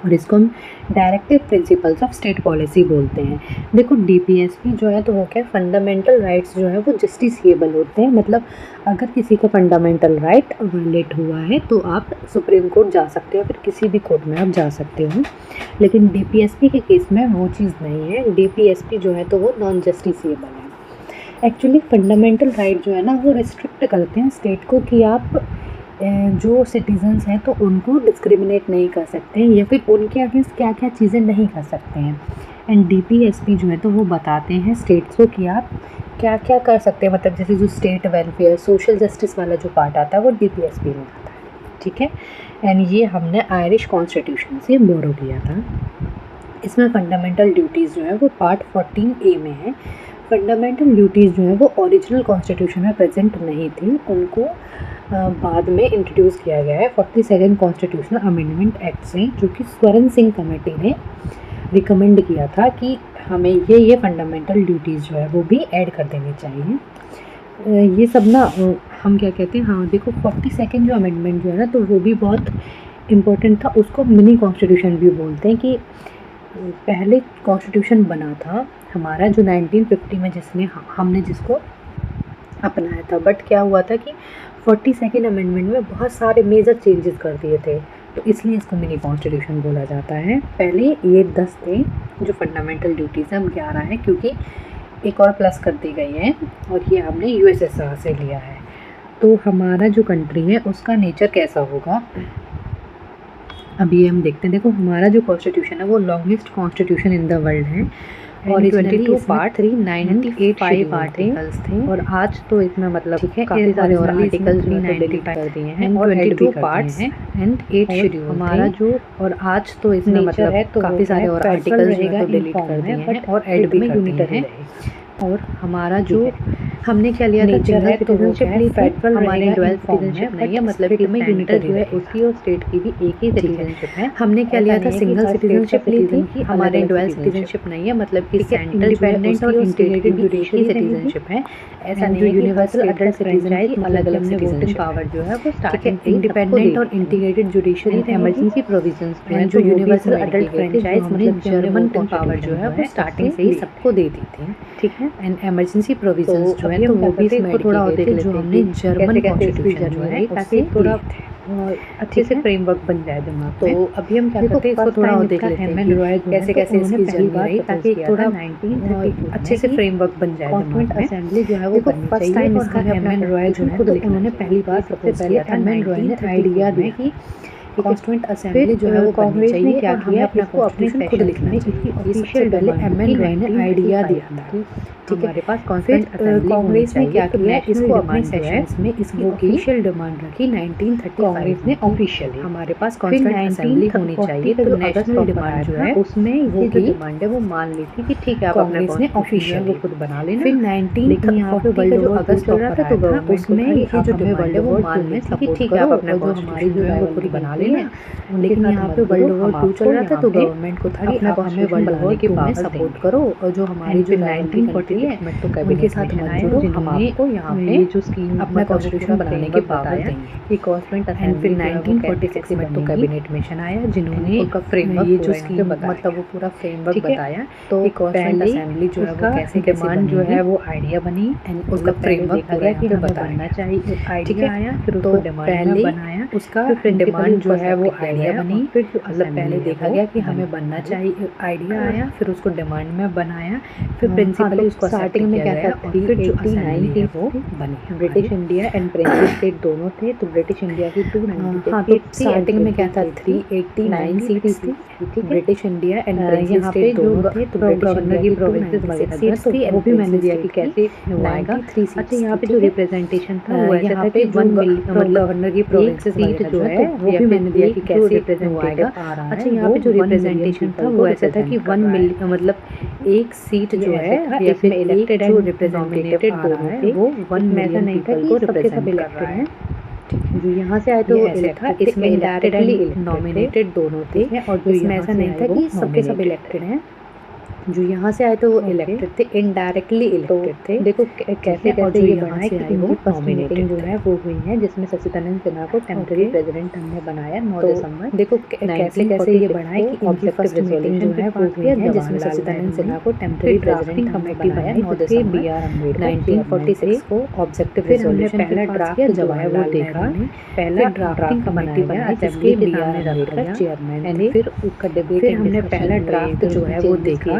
और इसको हम directive principles of state policy बोलते हैं। देखो DPSP जो है तो वो क्या, फंडामेंटल राइट्स जो है वो जस्टिसिएबल होते हैं, मतलब अगर किसी का फंडामेंटल राइट वायलेट हुआ है तो आप सुप्रीम कोर्ट जा सकते हो, फिर किसी भी कोर्ट में आप जा सकते हो, लेकिन DPSP के केस में वो चीज़ नहीं है। DPSP जो है तो वो नॉन जस्टिसिएबल है। एक्चुअली फंडामेंटल राइट जो है ना वो रिस्ट्रिक्ट करते हैं स्टेट को कि आप जो सिटीजन्स हैं तो उनको डिस्क्रिमिनेट नहीं कर सकते हैं, या फिर उनके अगेंस्ट क्या क्या चीज़ें नहीं कर सकते हैं। एंड DPSP जो है तो वो बताते हैं स्टेट्स को कि आप क्या क्या कर सकते हैं, मतलब जैसे जो स्टेट वेलफेयर, सोशल जस्टिस वाला जो पार्ट आता है वो DPSP में आता है। ठीक है। एंड ये हमने आयरिश कॉन्स्टिट्यूशन से बोरो किया था। इसमें फंडामेंटल ड्यूटीज़ जो है वो पार्ट 14A में है। फंडामेंटल ड्यूटीज़ जो है वो ओरिजिनल कॉन्स्टिट्यूशन में प्रेजेंट नहीं थी, उनको बाद में इंट्रोड्यूस किया गया है 42nd कॉन्स्टिट्यूशनल अमेंडमेंट एक्ट से, जो कि स्वर्ण सिंह कमेटी ने रिकमेंड किया था कि हमें ये फंडामेंटल ड्यूटीज़ जो है वो भी ऐड कर देनी चाहिए। ये सब ना हम क्या कहते हैं, हाँ देखो 42nd जो अमेंडमेंट जो है ना, तो वो भी बहुत इम्पोर्टेंट था। उसको मिनी कॉन्स्टिट्यूशन भी बोलते हैं कि पहले कॉन्स्टिट्यूशन बना था हमारा जो 1950 में हमने जिसको अपनाया था, बट क्या हुआ था कि 42nd अमेंडमेंट में बहुत सारे मेजर चेंजेस कर दिए थे, तो इसलिए इसको मिनी कॉन्स्टिट्यूशन बोला जाता है। पहले ये 10 थे जो फंडामेंटल ड्यूटीज़, अब 11 है क्योंकि एक और प्लस कर दी गई है, और ये हमने यूएसएसआर से लिया है। तो हमारा जो कंट्री है उसका नेचर कैसा होगा, अभी हम देखते हैं। देखो हमारा जो कॉन्स्टिट्यूशन है वो longest constitution in the world है, और 22 पार्ट 398 आर्टिकल्स थे, और आज तो इसमें मतलब काफ़ी सारे और आर्टिकल्स भी 95 कर दिए हैं, और 22 पार्ट्स एंड 8 शेड्यूल हमारा जो, और आज तो इसमें मतलब काफ़ी सारे और आर्टिकल्स जो डिलीट कर दिए हैं और ऐड भी कर दिए हैं। और हमारा जो हमने क्या लिया था, सिंगल सिटीजनशिप ली, फेडरल हमारे डुअल सिटीजनशिप नहीं है, मतलब कि में यूनिटर जो है उसकी और स्टेट की भी एक ही सिटीजनशिप है। हमने क्या लिया था, सिंगल सिटीजनशिप ली थी, हमारे डुअल सिटीजनशिप नहीं है, मतलब कि सेंट्रल इंडिपेंडेंट और इंटीग्रेटेड जुडिशरी सिटीजनशिप है। ऐसा नहीं है यूनिवर्सल अडल्ट सिटीजन की अलग अलग वोटिंग पावर जो है वो स्टार्टिंग इंडिपेंडेंट और इंटीग्रेटेड जुडिशरी इमरजेंसी प्रोविजंस में जो यूनिवर्सल अडल्ट फ्रेंचाइज मतलब जर्मन पावर जो है वो स्टार्टिंग से ही सबको दे दी थी, ठीक है। एंड इमरजेंसी प्रोविजंस जो है तो वो भी इसमें थोड़ा और देख लेते हैं जो हमने जर्मन कॉन्स्टिट्यूशन जो है ताकि थोड़ा अच्छे से फ्रेमवर्क बन जाए दिमाग। तो अभी हम क्या करते हैं, इसको थोड़ा और देख लेते हैं कैसे कैसे इसकी जर्नी रही, ताकि थोड़ा अच्छे से फ्रेमवर्क बन जाए दिमाग में। असेंबली जो है वो फर्स्ट टाइम इसका हेमन रॉय जो है तो उन्होंने पहली बार सबसे पहले हेमन रॉय ने आइडिया दिया कि कॉन्स्टिट्यूएंट असेंबली जो है वो कांग्रेस ने क्या किया, अपना कॉन्स्टिट्यूशन खुद लिखना चाहिए। ऑफिशियल पहले एमएन रॉय ने आइडिया दिया था, ठीक है। हमारे पास कॉन्स्टिट्यूएंट कांग्रेस ने क्या किया, इसको अपने सेशंस में इसकी ऑफिशियल डिमांड रखी 1935 कांग्रेस ने ऑफिशियली। हमारे पास कॉन्स्टिट्यूएंट असेंबली होनी चाहिए, तो नेशनल डिमांड जो है उसमें ये जो डिमांड है वो मान ली थी कि ठीक है आप अपने कांग्रेस ने ऑफिशियल वो खुद बना लेना। फिर 1940 का जो अगस्त हो रहा था तो उसमें ये जो डिमांड है वो मान ली थी कि ठीक है आप अपना जो हमारी जो है वो खुद बना लेना। लेकिन यहाँ पे वर्ल्ड वॉर 2 चल रहा था तो गवर्नमेंट को था कि आप हमें वर्ल्ड वॉर के में सपोर्ट करो, और जो हमारी जो 1940 है तो उनके साथ मत जुड़ो, हम आपको यहाँ पे जो स्कीम अपना कॉन्स्टिट्यूशन बनाने की पावर देंगे। ये कॉन्स्टिट्यूएंट असेंबली फिर 1946 में तो कैबिनेट मिशन आया जिन्होंने उनका फ्रेमवर्क ये जो स्कीम मतलब वो पूरा फ्रेमवर्क बताया। तो कॉन्स्टिट्यूएंट असेंबली जो है वो कैसे डिमांड जो है वो आइडिया बनी एंड उसका फ्रेमवर्क पूरा कि हमें बनना चाहिए, आइडिया आया फिर उसको डिमांड बनाया, उसका डिमांड जो है वो आइडिया बनी। फिर मतलब पहले देखा गया कि हमें बनना चाहिए, आइडिया आया फिर उसको डिमांड में बनाया, फिर प्रिंसिपली उसको स्टार्टिंग में क्या था, फिर जो असेंबली है वो बनी। British India and French state दोनों थे, तो ब्रिटिश इंडिया की 290 हाँ, तो स्टार्टिंग में क्या था 389 सीट्स थी, British India and French state दोनों थे, तो गवर्नर की प्रोविंसेस वगैरह थी, वो भी मैंने दिया कि कैसे हुआएगा। अच्छा यहाँ पे जो रिप्रेजेंटेशन था वो ऐसा था कि 1 मिलियन मतलब गवर्नर की प्रोविंसेस वगैरह जो है वो भी मैंने दिया कि कैसे रिप्रेजेंटेटिव आ रहा है। अच्छा यहाँ पे जो रिप्रेजेंटेशन था वो ऐसा था कि 1 मिलियन मतलब एक सीट जो है या फिर इलेक्टेड जो रिप्रेजेंटेटिव आ रहा है वो 1 मिलियन नहीं था कि सबके सब इलेक्टेड हैं। जो यहाँ से आए तो वो इलेक्ट था, इसमें डायरेक्टली नॉमिनेटेड दोनों थे, और जो इसमें ऐसा नहीं था कि सबके सब इलेक्टेड हैं। जो यहाँ से आए तो वो इलेक्टेड थे, इनडायरेक्टली इलेक्टेड थे। देखो कैसे कैसे ये बना है कि इनकी फर्स्ट मीटिंग जो है वो हुई है जिसमें सचिदानंद सिन्हा को टेम्पररी प्रेसिडेंट हमने बनाया 9 दिसंबर। देखो कैसे कैसे ये बना है कि इनकी फर्स्ट मीटिंग जो है वो हुई है जिसमें सचिदानंद सिन्हा को टेम्पररी प्रेसिडेंट हमने बनाया 9 दिसंबर BR अम्बेडकर 1946 को। ऑब्जेक्टिव रेजोल्यूशन पहला ड्राफ्ट जब है वो देखा, पहला ड्राफ्टिंग कमेटी बनाई जिसके BR अम्बेडकर चेयरमैन थे। फिर उसका डिबेट हमने पहला ड्राफ्ट जो है वो देखा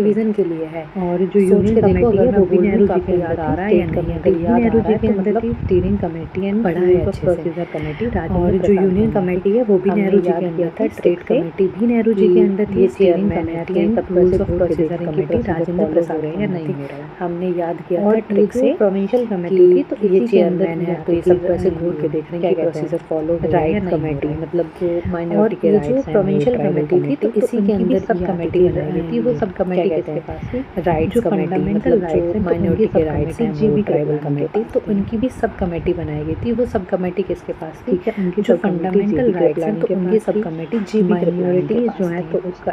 डिवीज़न के लिए है। और जो सोच यूनियन के देखो, कमेटी अगर है मैं वो भी बोल रही नेहरू हूँ जी काफ़ी के याद अंदर आ थी। रहा है या स्टेट नहीं, कमेटी अगर भी याद आ नेहरू रहा जी है के तो अंदर मतलब थी। स्टीयरिंग कमेटी एंड पढ़ा है रूल्स ऑफ अच्छे से। प्रोसीजर कमेटी राजेंद्र और जो प्रसाद यूनियन ने कमेटी है वो भी हमने नेहरू जी के याद किया अंदर था थी, स्टेट ट्रिक से कमेटी भी नेहरू कि जी के अंदर थी, ये स्टीयरिंग चेयरमैन है कमेटी तो एंड सबको ऐसे रूल्स ऑफ घूर के देख प्रोसीजर रहे हैं कि कमेटी प्रोसीजर राजेंद्र फॉलो हो प्रसाद रहे हैं के या अंदर नहीं थी। हो रहे हैं। हमने याद किया और था ये ट्रिक जो से प्रोविंशियल कमेटी थी तो कि ये इसी के अंदर चेयरमैन है तो आती ये थी सबको ऐसे घूर के देख रहे हैं क्या कि कहते प्रोसीजर हैं फॉलो हो रहा है या राइट्स नहीं हो रहा कमेटी, है। मतलब जो और माइनॉरिटी के ये जो राइट्स हैं, वो प्रोविंशियल ट्राइबल कमेटी थी कमेटी, तो तो इसी के इनकी भी अंदर सब ये आती कमेटी थी बनाई गई थी। वो सब क्या कमेटी कहते किसके हैं, पास थी? राइट्स जो कमेटी, फंडामेंटल मतलब जो राइट्स हैं तो उनकी माइनॉरिटी के सब राइट्स कमेटी हैं वो जीबी ट्राइबल कृपलानी के कमेटी, पास तो थी। उनकी भी सब कमेटी बनाई गई थी। वो सब कमेटी किसके पास थी? ठीक है, उनकी जो sub committee fundamental GB rights हैं कृपलानी तो के उनकी पास सब थी। कमेटी जीबी कृपलानी के माइनॉरिटीज जो पास है थी। तो उसका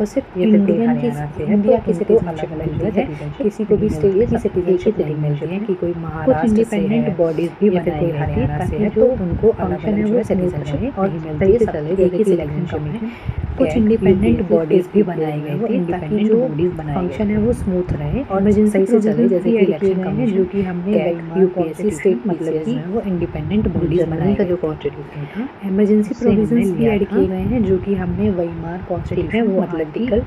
और सिर्फ जैसे कोई इंडियन की हरियाणा से है इंडिया तो की उनको सिटीजनशिप अलग अलग मिलती है, citizenship किसी को भी नहीं स्टेट मिलती, की सबको एक ही सिटीजनशिप नहीं citizenship मिलती है है। कि कोई कुछ महाराष्ट्र से है इंडिपेंडेंट बॉडीज भी या फिर बनाई कोई गई थी हरियाणा से ताकि है, जो तो उनको अलग फंक्शन है अलग जो वो है स्मूथ रहे सिटीजनशिप और नहीं मिलती सही है, से चले, सबकी एक जैसे ही कि इलेक्शन सिटीजनशिप है। कमीशन कुछ कैट इंडिपेंडेंट यूपीएससी बॉडीज़ स्टेट भी पीसीएस बनाई जो है गई वो थी ताकि इंडिपेंडेंट जो बॉडीज बनाई गई फंक्शन है थी। वो स्मूथ रहे और इमरजेंसी सही से चले, प्रोविजंस जैसे भी कि ऐड किए इलेक्शन गए हैं कमीशन, जो कि हमने कैट, वेईमार यूपीएससी, कॉन्स्टिट्यूशन स्टेट मतलब पीसीएस कि जो है वो इंडिपेंडेंट जो बॉडीज़ जर्मनी बनाए का गए जो थे। कॉन्स्टिट्यूशन था इमरजेंसी उससे हमने प्रोविजंस भी लिया ऐड था। किए गए हैं जो कि हमने वेईमार ठीक है, कॉन्स्टिट्यूशन वो मतलब कि आर्टिकल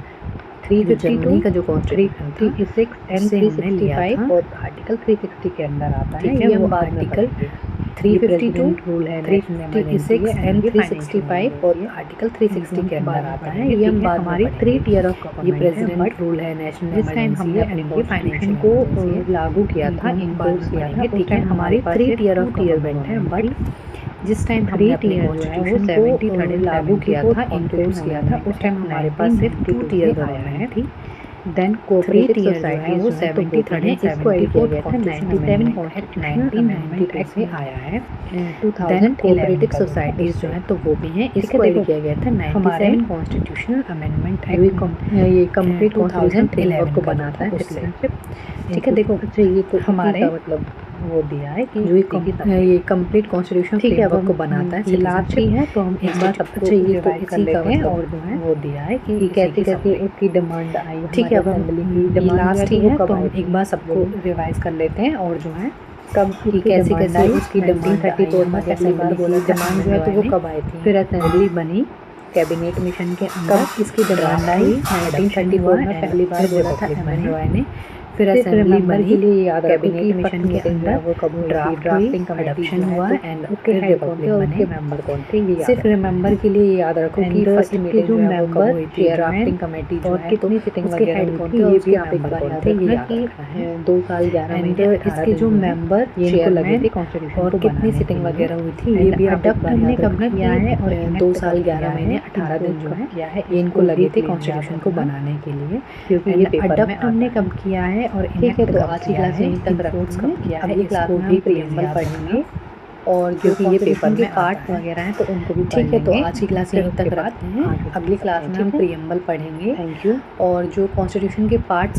जर्मनी का जो कॉन्स्टिट्यूशन था 336 एंड उससे हमने लिया 365 था। और आर्टिकल 360 के अंदर आता है। ठीक है, ये वो हम बाद में आर्टिकल पढ़ेंगे। 352, रूल है 356 एंड 365 और आर्टिकल 360 के अंदर आता है। ये हम बाद में हमारी 3 पढ़ेंगे। टियर ऑफ ये गवर्नमेंट है, प्रेसिडेंट बट रूल है, नेशनल जिस टाइम हमने अपने कॉन्स्टिट्यूशन को लागू किया था, इम्पोज किया था, उस टाइम हमारी 3 टियर ऑफ गवर्नमेंट है, बट जिस टाइम हमने 3 अपने टियर जो है वो कॉन्स्टिट्यूशन 70 को लागू किया था, इम्पोज किया था, उस टाइम हमारे पास सिर्फ 2 टियर गवर्नमेंट थी। देन 3 कोऑपरेटिव टियर जो है सोसाइटीज वो जो है तो 73rd हैं, एंड इसको एड किया 74th गया था constitution 97 amendment act constitutional amendment 1992 act से आया है। 2011 कोऑपरेटिव का सोसाइटीज जो है तो वो भी हैं, ठीक है, इसको ऐड देखो, किया गया था हमारे 97 कॉन्स्टिट्यूशनल अमेंडमेंट ये एक्ट कंप्लीट कॉन्स्टिट्यूशन फ्रेमवर्क को 2011 का जो बनाता है था उससे। सिटीजनशिप। ठीक है, देखो, अच्छा, ये तो हमारे का मतलब वो दिया है कि ये कंप्लीट कॉन्स्टिट्यूशन ठीक है, अब फ्रेमवर्क को हम बनाता है ये लास्ट ही है तो हम एक बार सबको अच्छा, ये तो रिवाइज कर इसी का लेते हैं मतलब और जो है वो दिया है कि कि कैसे इसी की कैसे सब- उसकी डिमांड आई। ठीक है, अब हम असेंबली की ये डिमांड लास्ट ही है कब तो आई हम थी? एक बार सबको रिवाइज कर लेते हैं और जो है कब कि उसकी कैसे डिमांड कैसे आई, उसकी डिमांड 1934 में हमारी पहली बार असेंबली बोला की था डिमांड जो है तो वो ने। कब आई थी, फिर असेंबली बनी कैबिनेट मिशन के अंदर, कब इसकी डिमांड ड्राफ्ट आई हुई, 1934 में पहली बार बोला था एम रॉय ने। फिर असेंबली रिमेंबर बनी के लिए याद रखो कैबिनेट कि मिशन फर्स्ट के मीटिंग जो है अंदर, वो कब हुई थी, ड्राफ्ट हुई, ड्राफ्टिंग कमेटी अडॉप्शन जो है हुआ तो एंड उसके फिर हेड कौन थे रिपब्लिक और बने। उसके मेंबर कौन थे, ये याद सिर्फ रखो। रिमेंबर के लिए याद रखो कि And फर्स्ट इसके मीटिंग जो जो है वो कब member, हुई थी, chairman ड्राफ्टिंग कमेटी जो और है तो कितनी सिटिंग उसके वगैरह हेड हुई कौन थी, थे और ये उसके भी आप एक मेंबर बार कौन याद थे, ये रखना याद कि रखना है। 2 साल 11 एंड महीने 18 इसके दिन जो जो है मेंबर ये इनको लगे चेयरमैन थे कॉन्स्टिट्यूशन और को कितनी बनाने के सिटिंग लिए। वगैरह हुई थी, ये भी आप एक अडॉप्ट बार हमने याद कब रखना किया है और कि 2 साल 11 महीने 18 दिन जो है किया है, ये इनको लगे थे please याद कॉन्स्टिट्यूशन को रखना, बनाने के लिए। क्योंकि ये एंड पेपर में अडॉप्ट हमने आता है। कब किया है और ठीक है, इनेक्ट तो कब आज की किया क्लास है, यहीं तक इम्पोर्ट्स रखते कब किया हैं। है, अगली क्लास इसको में भी हम प्रीएम्बल याद रखना। पढ़ेंगे और जो क्योंकि ये पेपर कॉन्स्टिट्यूशन के में आता पार्ट्स है। वगैरह हैं तो उनको भी पढ़ ठीक है, तो लेंगे। आज की क्लास फिर यहीं उसके तक बाद रखते हैं। आगे अगली क्लास में हम ठीक है? प्रीएम्बल पढ़ेंगे थैंक यू। और जो कॉन्स्टिट्यूशन के पार्ट्स